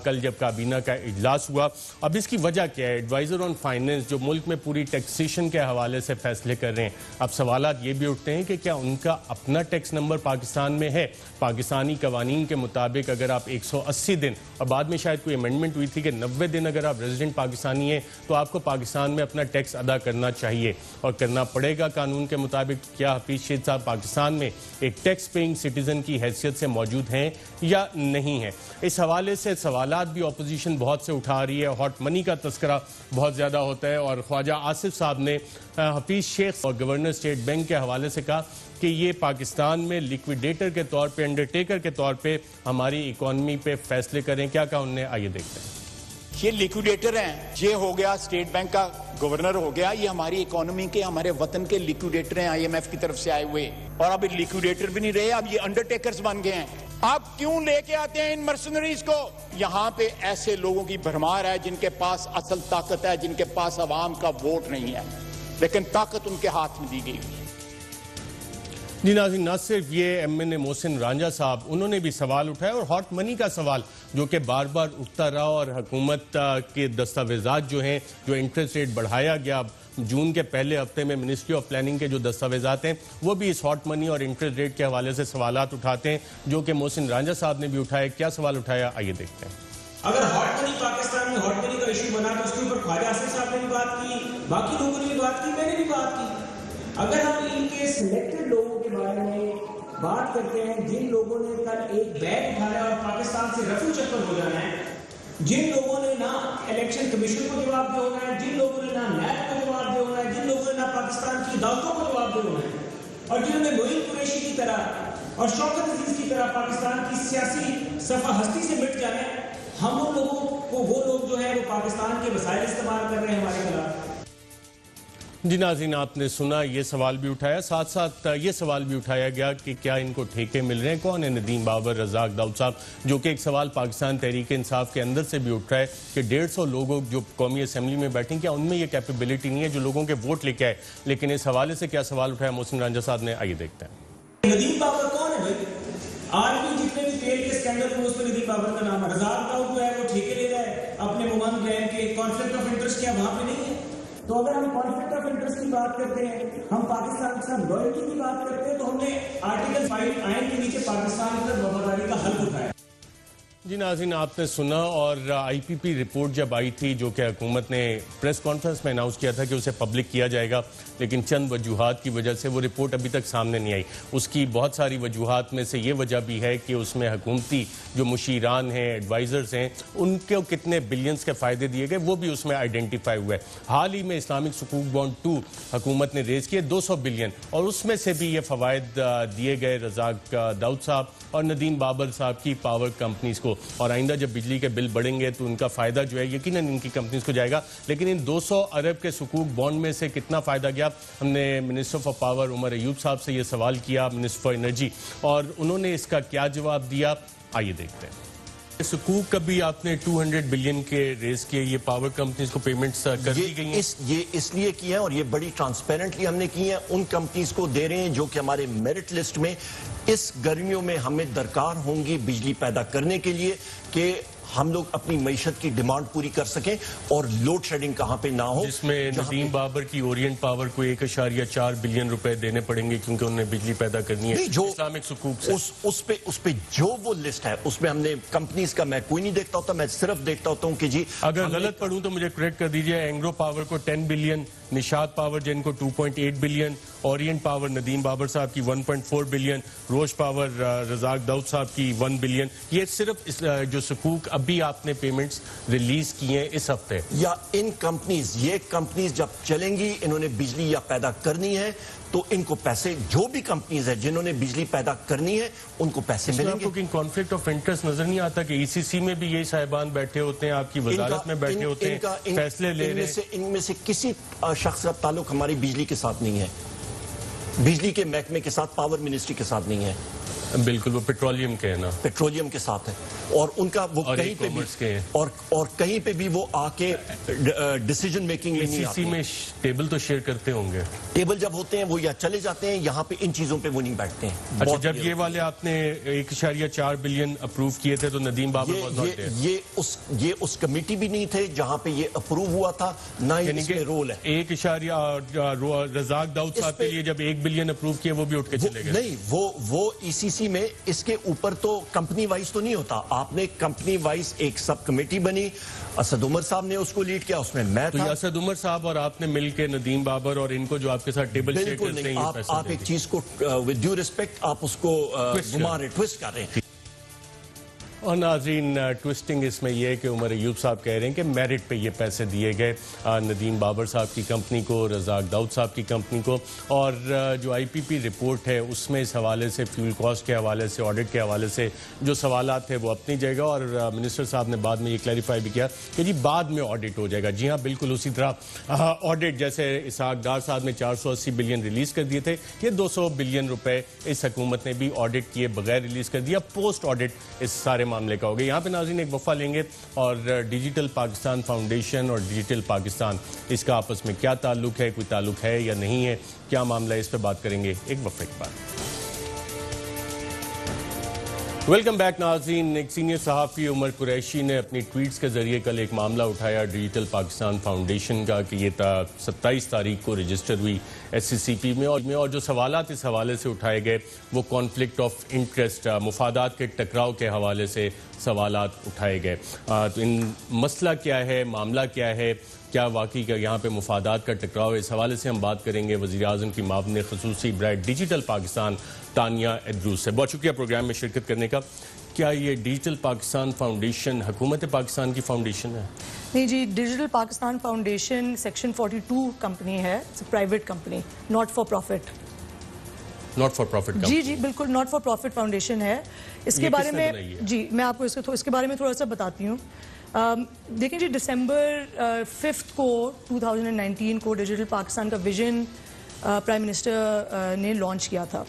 کل جب کابینہ کا اجلاس ہوا. اب اس کی وجہ کیا ہے؟ ایڈوائزر آن فائنینس جو ملک میں پوری ٹیکسیشن کے حوالے سے فیصلے کر رہے ہیں. اب سوالات یہ بھی اٹھتے ہیں کہ کیا ان کا اپنا ٹیکس نمبر پاکستان میں ہے. پاکستانی قوانین کے مطابق اگر آپ 180 دن اور بعد میں شاید کوئی امینڈمنٹ ہوئی تھی کہ 90 دن اگر آپ ریزیڈنٹ پاکستانی ہیں تو آپ کو پاکستان میں اپنا ٹیکس ادا کرنا چاہیے اور کرنا پڑے گا قانون کے مطابق. کیا حفیظ شیخ صاحب پاکستان میں ایک ٹیکس پیئنگ سٹیزن کی حیثیت سے موجود ہیں یا نہیں ہیں؟ اس حوالے سے سوالات بھی اپوزیشن بہت سے اٹھا رہی ہے. ہاٹ منی کا تذکرہ بہت زیادہ ہوتا ہے اور خواجہ آصف صاحب نے حفیظ شیخ اور گورنر اسٹیٹ بینک کے حوالے سے کہا کہ یہ پاکستان میں لیکویڈیٹر کے طور پہ انڈرٹیکر کے طور پہ ہماری اکانومی پہ فیصلے کریں. کیا کہا انہوں نے؟ آئیے دیکھتے ہیں.
یہ لیکویڈیٹر ہیں. یہ ہو گیا اسٹیٹ بینک کا گورنر ہو گیا, یہ ہماری اکانومی کے ہمارے وطن کے لیکویڈیٹر ہیں IMF کی طرف سے آئے ہوئے, اور اب لیکویڈیٹر بھی نہیں رہے, اب یہ انڈرٹیکرز بن گئے ہیں. آپ کیوں لے کے آتے ہیں ان مرسنریز کو؟ یہاں پہ ایسے لوگوں کی بھرمار ہے جن کے پاس اصل طاقت ہے, جن کے پاس عوام کا ووٹ نہیں ہے, لیکن طاقت ان کے ہاتھ میں دی گئی.
جی ناظرین, نہ صرف یہ MNA محسن رانجھا صاحب, انہوں نے بھی سوال اٹھایا اور ہاٹ منی کا سوال جو کہ بار بار اٹھتا رہا, اور حکومت کے دستاویزات جو ہیں, جو انٹرسٹ ریٹ بڑھایا گیا جون کے پہلے ہفتے میں منسٹری آف پلاننگ کے جو دستاویزات ہیں وہ بھی اس ہاٹ منی اور انٹرسٹ ریٹ کے حوالے سے سوالات اٹھاتے ہیں جو کہ محسن رانجھا صاحب نے بھی اٹھایا. کیا سوال اٹھایا آئیے دیکھتے ہیں.
اگر ہاٹ منی پاکستان میں ہاٹ منی کا ایشو بنا تو اس کے اوپر خواجہ آصف صاحب نے بھی بات کی, باقی لوگوں نے بھی بات کی, میں نے بھی بات کی. اگر ہم ان کے سلیکٹڈ لوگوں کے بارے میں بات کرتے ہیں جن لوگوں نے کل ایک بیگ اٹھایا اور پاکستان سے رفو چکر ہو جانا ہے, جن لوگوں نے نہ الیکشن کمیشن کو جواب دے ہونا ہے, جن لوگوں نے نہ نیب کو جواب دے ہونا ہے, جن لوگوں نے نہ پاکستان کی عدالتوں کو جواب دے ہونا ہے, اور جنہوں نے معین قریشی کی طرح اور شوکت عزیز کی طرح پاکستان کی سیاسی صفحہ ہستی سے مٹ جانا ہے, ہم ان لوگوں کو, وہ لوگ جو ہیں وہ پاکستان کے وسائل استعمال کر رہے ہیں ہمارے خلاف.
جی ناظرین, آپ نے سنا یہ سوال بھی اٹھایا, ساتھ ساتھ یہ سوال بھی اٹھایا گیا کہ کیا ان کو ٹھیکے مل رہے ہیں. کون ہے ندیم بابر, رزاق داؤد صاحب, جو کہ ایک سوال پاکستان تحریک انصاف کے اندر سے بھی اٹھ رہا ہے کہ 150 لوگوں جو قومی اسمبلی میں بیٹھیں, کیا ان میں یہ کیپیبلٹی نہیں ہے جو لوگوں کے ووٹ لے کے آئے. لیکن اس حوالے سے کیا سوال اٹھایا محسن رانجھا صاحب نے, آئیے دیکھتے ہیں.
ندیم بابر کون ہے بھائی؟ آج بھی جتنے بھی تیل کے اسکینڈل ہیں اس میں ندیم بابر کا نام ہے. رزاق داؤد جو ہے وہ ٹھیکے لے رہا ہے اپنے مومند بہن کے, کانفلکٹ آف انٹرسٹ کیا وہاں پہ نہیں ہے؟ تو اگر ہم کانفلکٹ آف انٹرسٹ کی بات کرتے ہیں, ہم پاکستان کے ساتھ لوئلٹی کی بات کرتے ہیں, تو ہم نے آرٹیکل 5 آئین کے نیچے پاکستان کی وفاداری کا حلف اٹھایا.
جی ناظرین, آپ نے سنا, اور IPP رپورٹ جب آئی تھی جو کہ حکومت نے پریس کانفرنس میں اناؤنس کیا تھا کہ اسے پبلک کیا جائے گا, لیکن چند وجوہات کی وجہ سے وہ رپورٹ ابھی تک سامنے نہیں آئی. اس کی بہت ساری وجوہات میں سے یہ وجہ بھی ہے کہ اس میں حکومتی جو مشیران ہیں, ایڈوائزرز ہیں, ان کو کتنے بلینز کے فائدے دیے گئے وہ بھی اس میں آئیڈینٹیفائی ہوا ہے. حال ہی میں اسلامک سکوک بانڈ 2 حکومت نے ریز کیے 200 بلین, اور اس میں سے بھی یہ فوائد دیے گئے رزاق داؤد صاحب اور ندیم بابر صاحب کی پاور کمپنیز کو. اور آئندہ جب بجلی کے بل بڑھیں گے تو ان کا فائدہ جو ہے یقیناً ان کی کمپنیز کو جائے گا. لیکن ان 200 ارب کے سکوک بانڈ میں سے کتنا فائدہ گیا, ہم نے minister for power Omar Ayub صاحب سے یہ سوال کیا, منسٹر فار انرجی, اور انہوں نے اس کا کیا جواب دیا, آئیے دیکھتے ہیں. سکوک کبھی آپ نے 200 بلین کے ریز کیے, یہ پاور کمپنیز کو پیمنٹس کر دی گئی ہیں.
یہ اس لیے کی ہیں, اور یہ بڑی ٹرانسپیرنٹلی ہم نے کی ہیں, ان کمپنیز کو دے رہے ہیں جو کہ ہمارے میرٹ لسٹ میں اس گرمیوں میں ہمیں درکار ہوں گی بجلی پیدا کرنے کے لیے, کہ ہم لوگ اپنی معیشت کی ڈیمانڈ پوری کر سکیں اور لوڈ شیڈنگ کہاں پہ نہ ہو.
جس میں ندیم بابر کی اورینٹ پاور کو 1.4 بلین روپے دینے پڑیں گے کیونکہ انہوں نے بجلی پیدا کرنی ہے اسلامک سکوک سے.
اس پہ جو وہ لسٹ ہے اس میں ہم نے کمپنیز کا میں کوئی نہیں دیکھتا ہوتا, میں صرف دیکھتا ہوتا ہوں کہ جی
اگر غلط پڑھوں تو مجھے کریکٹ کر دیجئے. اینگرو پاور کو 10 بلین, نشاد پاور جن کو 2.8 billion, Orient power Nadeem Babar صاحب کی 1.4 بلین, روش پاور رزاق داؤد صاحب کی 1 بلین. یہ صرف جو سکوک ابھی آپ نے پیمنٹس ریلیز کی ہیں اس ہفتے.
یا ان کمپنیز, یہ کمپنیز جب چلیں گی, انہوں نے بجلی یا پیدا کرنی ہے تو ان کو پیسے, جو بھی کمپنیز ہیں جنہوں نے بجلی پیدا کرنی ہے ان کو پیسے ملیں گے.
آپ کو کانفلکٹ آف انٹرسٹ نظر نہیں آتا کہ ECC میں بھی یہی صاحبان بیٹھے ہوتے ہیں, آپ کی وزارت میں بیٹھے ہوتے ہیں, فیصلے لے رہے ہیں.
ان میں سے کسی شخص کا تعلق ہماری بجلی کے ساتھ نہیں ہے, بجلی کے محکمے کے ساتھ, پاور منسٹری کے ساتھ نہیں ہے.
بالکل وہ پیٹرولیم کے ہیں نا,
پیٹرولیم کے ساتھ ہے, اور ان کا وہ کہیں پہ بھی اور کہیں پہ بھی وہ آ کے ڈیسیجن میکنگ میں نہیں آتے.
میں ٹیبل تو شیئر کرتے ہوں گے,
ٹیبل جب ہوتے ہیں وہ یا چلے جاتے ہیں, یہاں پہ ان چیزوں پہ وہ نہیں بیٹھتے ہیں.
اچھا, جب یہ والے آپ نے 1.4 بلین اپروو کیے تھے تو ندیم بابر
یہ اس کمیٹی بھی نہیں تھے جہاں پہ یہ اپروو ہوا تھا, نہ ہی اس میں رول ہے.
1.رزاق داؤد صاحب کے لیے جب 1 بلین اپروو کیے وہ بھی اٹھ کے چلے گئے.
نہیں, وہ ای سی سی میں اس کے اوپر تو کمپنی وائز تو نہیں ہوتا. آپ نے کمپنی وائز ایک سب کمیٹی بنی, اسد عمر صاحب نے اس کو لیڈ کیا, اس میں میں تھا.
تو اسد عمر صاحب اور آپ نے مل کے ندیم بابر اور ان کو جو آپ کے ساتھ ٹیبل شیئر کرتے ہیں,
آپ ایک چیز کو ود ڈیو ریسپیکٹ آپ اس کو گھما رہے, ٹویسٹ کر رہے ہیں.
اور ناظرین, ٹوسٹنگ اس میں یہ ہے کہ عمر ایوب صاحب کہہ رہے ہیں کہ میرٹ پہ یہ پیسے دیے گئے ندیم بابر صاحب کی کمپنی کو, رزاق داؤد صاحب کی کمپنی کو, اور جو آئی پی پی رپورٹ ہے اس میں اس حوالے سے فیول کاسٹ کے حوالے سے, آڈٹ کے حوالے سے جو سوالات تھے وہ اپنی جگہ, اور منسٹر صاحب نے بعد میں یہ کلیریفائی بھی کیا کہ جی بعد میں آڈٹ ہو جائے گا. جی ہاں, بالکل اسی طرح آڈٹ جیسے اسحاق ڈار صاحب نے 480 بلین ریلیز کر دیے تھے, یہ 200 بلین روپے اس حکومت نے بھی آڈٹ کیے بغیر ریلیز کر دیا. پوسٹ آڈٹ اس سارے معاملے کا ہو گیا. یہاں پہ ناظرین ایک وقفہ لیں گے, اور ڈیجیٹل پاکستان فاؤنڈیشن اور ڈیجیٹل پاکستان, اس کا آپس میں کیا تعلق ہے, کوئی تعلق ہے یا نہیں ہے, کیا معاملہ ہے, اس پہ بات کریں گے ایک وقفے کے بعد. ویلکم بیک ناظرین. ایک سینئر صحافی عمر قریشی نے اپنی ٹویٹس کے ذریعے کل ایک معاملہ اٹھایا ڈیجیٹل پاکستان فاؤنڈیشن کا کہ یہ 27 تاریخ کو رجسٹر ہوئی ایس سی سی پی میں, اور جو سوالات اس حوالے سے اٹھائے گئے وہ کانفلکٹ آف انٹرسٹ, مفادات کے ٹکراؤ کے حوالے سے سوالات اٹھائے گئے. تو ان مسئلہ کیا ہے, معاملہ کیا ہے, کیا واقعی کا یہاں پہ مفادات کا ٹکراؤ ہے, اس حوالے سے ہم بات کریں گے وزیر اعظم کی معاون خصوصی برائے ڈیجیٹل پاکستان تانیہ ادروس سے. بہت شکریہ پروگرام میں شرکت کرنے کا. کیا یہ ڈیجیٹل پاکستان فاؤنڈیشن حکومت پاکستان کی فاؤنڈیشن ہے؟
نہیں جی, digital Pakistan foundation section 42 company ہے, private company, not for profit.
Not for profit?
جی جی بالکل ناٹ فار پروفٹ فاؤنڈیشن ہے. اس کے بارے میں جی میں آپ کو اس کے بارے میں تھوڑا سا بتاتی ہوں. دیکھیں جی, دسمبر 5 کو 2019 کو ڈیجیٹل پاکستان کا ویژن پرائم منسٹر نے لانچ کیا تھا.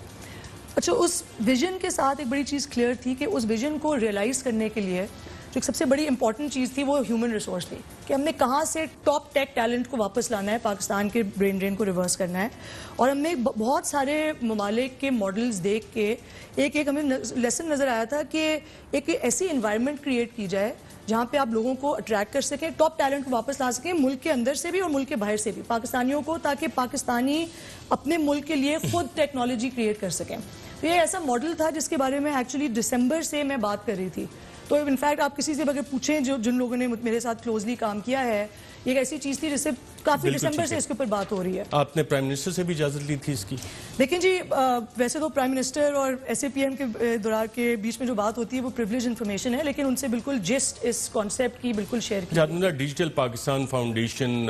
اچھا, اس ویژن کے ساتھ ایک بڑی چیز کلیئر تھی کہ اس ویژن کو ریئلائز کرنے کے لیے جو ایک سب سے بڑی امپورٹنٹ چیز تھی وہ ہیومن ریسورس تھی, کہ ہم نے کہاں سے ٹاپ ٹیک ٹیلنٹ کو واپس لانا ہے, پاکستان کے برین ڈرین کو ریورس کرنا ہے. اور ہم نے بہت سارے ممالک کے ماڈلز دیکھ کے ایک ہمیں لیسن نظر آیا تھا کہ ایک ایسی انوائرمنٹ کریٹ کی جائے جہاں پہ آپ لوگوں کو اٹریکٹ کر سکیں, ٹاپ ٹیلنٹ کو واپس لا سکیں, ملک کے اندر سے بھی اور ملک کے باہر سے بھی پاکستانیوں کو, تاکہ پاکستانی اپنے ملک کے لیے خود ٹیکنالوجی کریٹ کر سکیں. تو یہ ایسا ماڈل تھا جس کے بارے میں ایکچولی دسمبر سے میں بات کر رہی تھی. تو انفیکٹ آپ کسی سے اگر پوچھیں جن لوگوں نے میرے ساتھ کلوزلی کام کیا ہے, یہ ایک ایسی چیز تھی جس سے کافی دسمبر سے اس کے اوپر بات ہو رہی ہے.
آپ نے پرائم منسٹر سے بھی اجازت لی تھی اس کی؟
دیکھیں جی, ویسے تو پرائم منسٹر اور ایس اے پی ایم کے دوران کے بیچ میں جو بات ہوتی ہے وہ پریویلیج انفارمیشن ہے, لیکن ان سے بالکل جسٹ اس کانسیپٹ کی بالکل شیئر کی.
Digital Pakistan foundation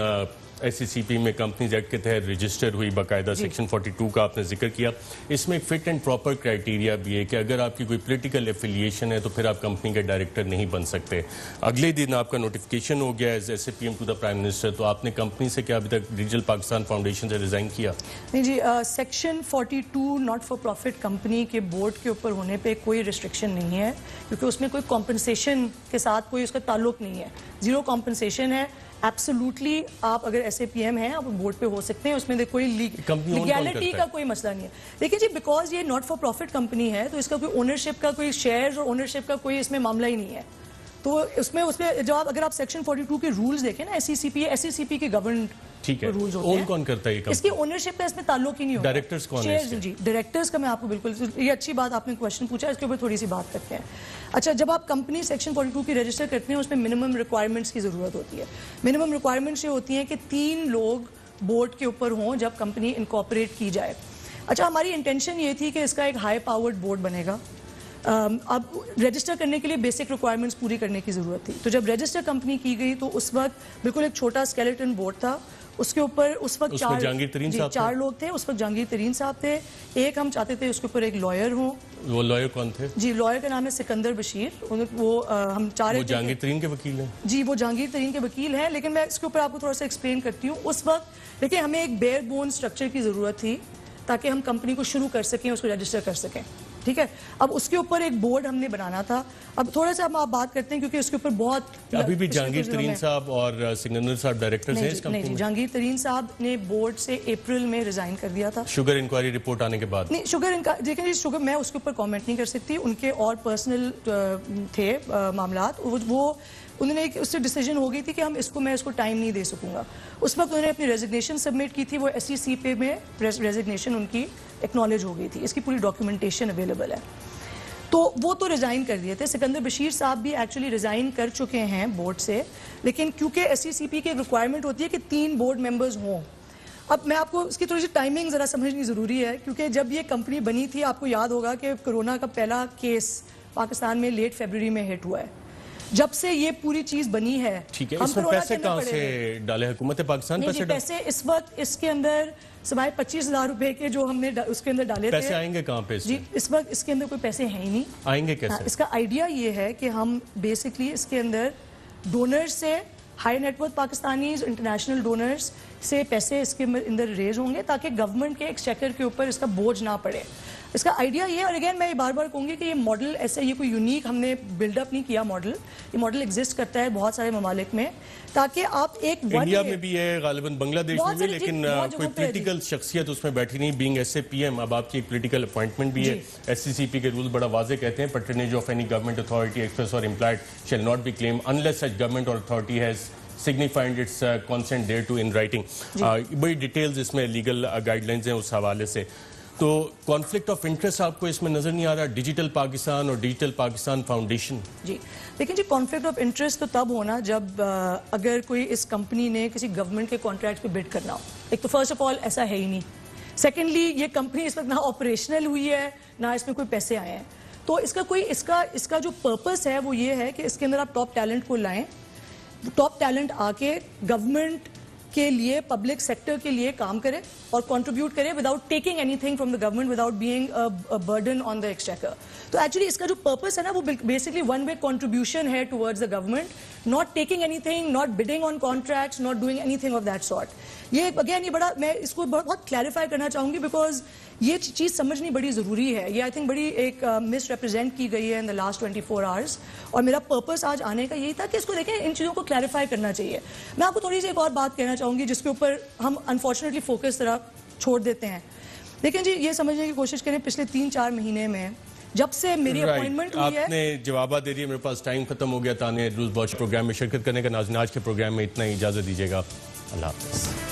S C C P میں کمپنیز ایکٹ کے تحت رجسٹر ہوئی, باقاعدہ سیکشن 42 کا آپ نے ذکر کیا. اس میں ایک فٹ اینڈ پراپر کرائٹیریا بھی ہے کہ اگر آپ کی کوئی پولیٹیکل ایفیلیشن ہے تو پھر آپ کمپنی کے ڈائریکٹر نہیں بن سکتے. اگلے دن آپ کا نوٹیفیکیشن ہو گیا as S A P M to the prime minister, تو آپ نے کمپنی سے کیا ابھی تک ڈیجیٹل پاکستان فاؤنڈیشن سے ریزائن کیا؟
نہیں جی, section 42 not for profit company کے بورڈ کے اوپر ہونے پہ کوئی ریسٹرکشن نہیں ہے, کیونکہ اس میں کوئی کمپنسیشن کے ساتھ کوئی اس کا تعلق نہیں ہے, زیرو کمپنسیشن ہے. ایبسولوٹلی آپ اگر ایس اے پی ایم ہیں آپ بورڈ پہ ہو سکتے ہیں, اس میں کوئی لیگیلٹی کا کوئی مسئلہ نہیں ہے. دیکھیں جی, بیکاز یہ ناٹ فار پروفٹ کمپنی ہے تو اس کا کوئی اونرشپ کا کوئی شیئرز اور اونرشپ کا کوئی اس میں معاملہ ہی نہیں ہے. تو اس میں جو اگر آپ سیکشن 42 کے رولز دیکھیں نا, ایس سی سی پی کے گورنمنٹ رولز ہوتے ہیں,
کون کرتا ہے
اس کی اونرشپ کا اس میں تعلق ہی نہیں ہوتا.
ڈائریکٹرز کون ہیں؟
جی ڈائریکٹرز کا میں آپ کو بالکل, یہ اچھی بات آپ نے کویشچن پوچھا, اس کے اوپر تھوڑی سی بات کرتے ہیں. اچھا, جب آپ کمپنی سیکشن 42 کی رجسٹر کرتے ہیں اس میں منیمم ریکوائرمنٹس کی ضرورت ہوتی ہے. منیمم ریکوائرمنٹس یہ ہوتی ہیں کہ 3 لوگ بورڈ کے اوپر ہوں جب کمپنی انکارپوریٹ کی جائے. اچھا, ہماری انٹینشن یہ تھی کہ اس کا ایک ہائی پاورڈ بورڈ بنے گا. اب رجسٹر کرنے کے لیے بیسک ریکوائرمنٹس پوری کرنے کی ضرورت تھی. تو جب رجسٹر کمپنی کی گئی تو اس وقت بالکل ایک چھوٹا اسکیلیٹن بورڈ تھا, اس کے اوپر اس وقت 4 لوگ تھے. اس وقت جہانگیر ترین صاحب تھے, ایک ہم چاہتے تھے اس کے اوپر ایک لائر ہوں.
وہ لائر کون تھے؟
جی, لائر کا نام ہے سکندر بشیر. وہ ہم چاہ رہے تھے
جہانگیر ترین کے وکیل ہیں.
جی, وہ جہانگیر ترین کے وکیل ہیں, لیکن میں اس کے اوپر آپ کو تھوڑا سا ایکسپلین کرتی ہوں. اس وقت دیکھیں ہمیں ایک بیئر بون اسٹرکچر کی ضرورت تھی تاکہ ہم کمپنی کو شروع کر سکیں, اس کو رجسٹر کر سکیں. ٹھیک ہے. اب اس کے اوپر ایک بورڈ ہم نے بنانا تھا. اب تھوڑا سا ہم آپ بات کرتے ہیں کیونکہ اس کے اوپر بہت
ابھی بھی جہانگیر ترین صاحب اور سنگندر صاحب ڈائریکٹرز ہیں اس کمپنی میں.
جہانگیر ترین صاحب نے بورڈ سے اپریل میں ریزائن کر دیا تھا
شوگر انکوائری رپورٹ آنے کے بعد.
نہیں شوگر دیکھیں جی شوگر میں اس کے اوپر کامنٹ نہیں کر سکتی, ان کے اور پرسنل تھے معاملات. وہ انہوں نے اس سے ڈیسیجن ہو گئی تھی کہ میں اس کو ٹائم نہیں دے سکوں گا. اس وقت انہوں نے اپنی ریزگنیشن سبمٹ کی تھی, وہ SEC پہ میں ریزگنیشن ان کی ایکنالج ہو گئی تھی, اس کی پوری ڈاکیومنٹیشن اویلیبل ہے. تو وہ تو ریزائن کر دیے تھے. سکندر بشیر صاحب بھی ایکچولی ریزائن کر چکے ہیں بورڈ سے, لیکن کیونکہ SECP کی ایک ریکوائرمنٹ ہوتی ہے کہ 3 بورڈ ممبرز ہوں. اب میں آپ کو اس کی تھوڑی سی ٹائمنگ ذرا سمجھنی ضروری ہے, کیونکہ جب یہ کمپنی بنی تھی آپ کو یاد ہوگا کہ کرونا کا پہلا کیس پاکستان میں لیٹ فیبروری میں ہٹ ہوا ہے. جب سے یہ پوری چیز بنی ہے,
ٹھیک ہے, اس میں پیسے کہاں سے ڈالے حکومت پاکستان؟
پیسے اس وقت اس کے اندر سوائے 25,000 روپے کے جو ہم نے اس کے اندر ڈالے تھے.
پیسے آئیں گے کہاں پہ؟
جی اس وقت اس کے اندر کوئی پیسے ہیں ہی نہیں.
آئیں گے کیسے؟
اس کا آئیڈیا یہ ہے کہ ہم بیسکلی اس کے اندر ڈونرز سے, high net worth Pakistanis, international donors سے پیسے اس کے اندر ریز ہوں گے تاکہ گورنمنٹ کے ایکسچیکر کے اوپر اس کا بوجھ نہ پڑے. اس کا آئیڈیا یہ ہے, اور اگین میں بار بار کہوں گی کہ یہ ماڈل ایسے یہ کوئی یونیک ہم نے بلڈ اپ نہیں کیا ماڈل. یہ ماڈل ایگزسٹ کرتا ہے بہت سارے ممالک میں, تاکہ آپ ایک
انڈیا میں بھی ہے, غالباً بنگلہ دیش میں بھی, لیکن کوئی پولیٹیکل شخصیت اس میں بیٹھی نہیں. بینگ SAPM اب آپ کی ایک پولیٹیکل اپوائنٹمنٹ بھی ہے. SCCP کے رول بڑا واضح کہتے ہیں, patronage of any government authority express or implied shall not be claim unless such government or authority has signified its consent thereto in writing. بڑی ڈیٹیلز اس میں لیگل گائیڈ لائنز ہیں اس حوالے سے. تو کانفلکٹ آف انٹرسٹ آپ کو اس میں نظر نہیں آ رہا؟ ڈیجیٹل پاکستان اور ڈیجیٹل پاکستان فاؤنڈیشن.
جی دیکھیں جی, کانفلکٹ آف انٹرسٹ تو تب ہونا جب اگر کوئی اس کمپنی نے کسی گورنمنٹ کے کانٹریکٹ پہ بڈ کرنا ہو. ایک تو فرسٹ آف آل ایسا ہے ہی نہیں. سیکنڈلی یہ کمپنی اس وقت نہ آپریشنل ہوئی ہے نہ اس میں کوئی پیسے آئے ہیں. تو اس کا جو پرپس ہے وہ یہ ہے کہ اس کے اندر آپ ٹاپ ٹیلنٹ کو لائیں, ٹاپ ٹیلنٹ آ کے گورنمنٹ کے لیے, پبلک سیکٹر کے لیے کام کرے اور کنٹریبیوٹ کرے without taking anything from the government, without being burden on the exchequer. تو ایکچولی اس کا جو پرپس ہے نا وہ بیسکلی ون وے کنٹریبیوشن ہے towards the government, not taking anything, not bidding on contracts, not doing anything of that sort. یہ again یہ بڑا, میں اس کو بہت کلیریفائی کرنا چاہوں گی بیکاز یہ چیز سمجھنی بڑی ضروری ہے. یہ آئی تھنک بڑی ایک مس ریپرزینٹ کی گئی ہے ان دا لاسٹ 24 آورس, اور میرا پرپس آج آنے کا یہی تھا کہ اس کو دیکھیں, ان چیزوں کو کلیریفائی کرنا چاہیے. میں آپ کو تھوڑی سی ایک اور بات کہنا چاہوں گی جس کے اوپر ہم انفارچونیٹلی فوکس ذرا چھوڑ دیتے ہیں. دیکھیں جی, یہ سمجھنے کی کوشش کریں پچھلے 3-4 مہینے میں جب سے میری اپوائنٹمنٹ ہوئی ہے.
آپ نے جوابات دے دیے, میرے پاس ٹائم ختم ہو گیا تھا روز باچ پروگرام میں شرکت کرنے کا. ناظرین آج کے پروگرام میں اتنا ہی, اجازت دیجیے گا. اللہ حافظ.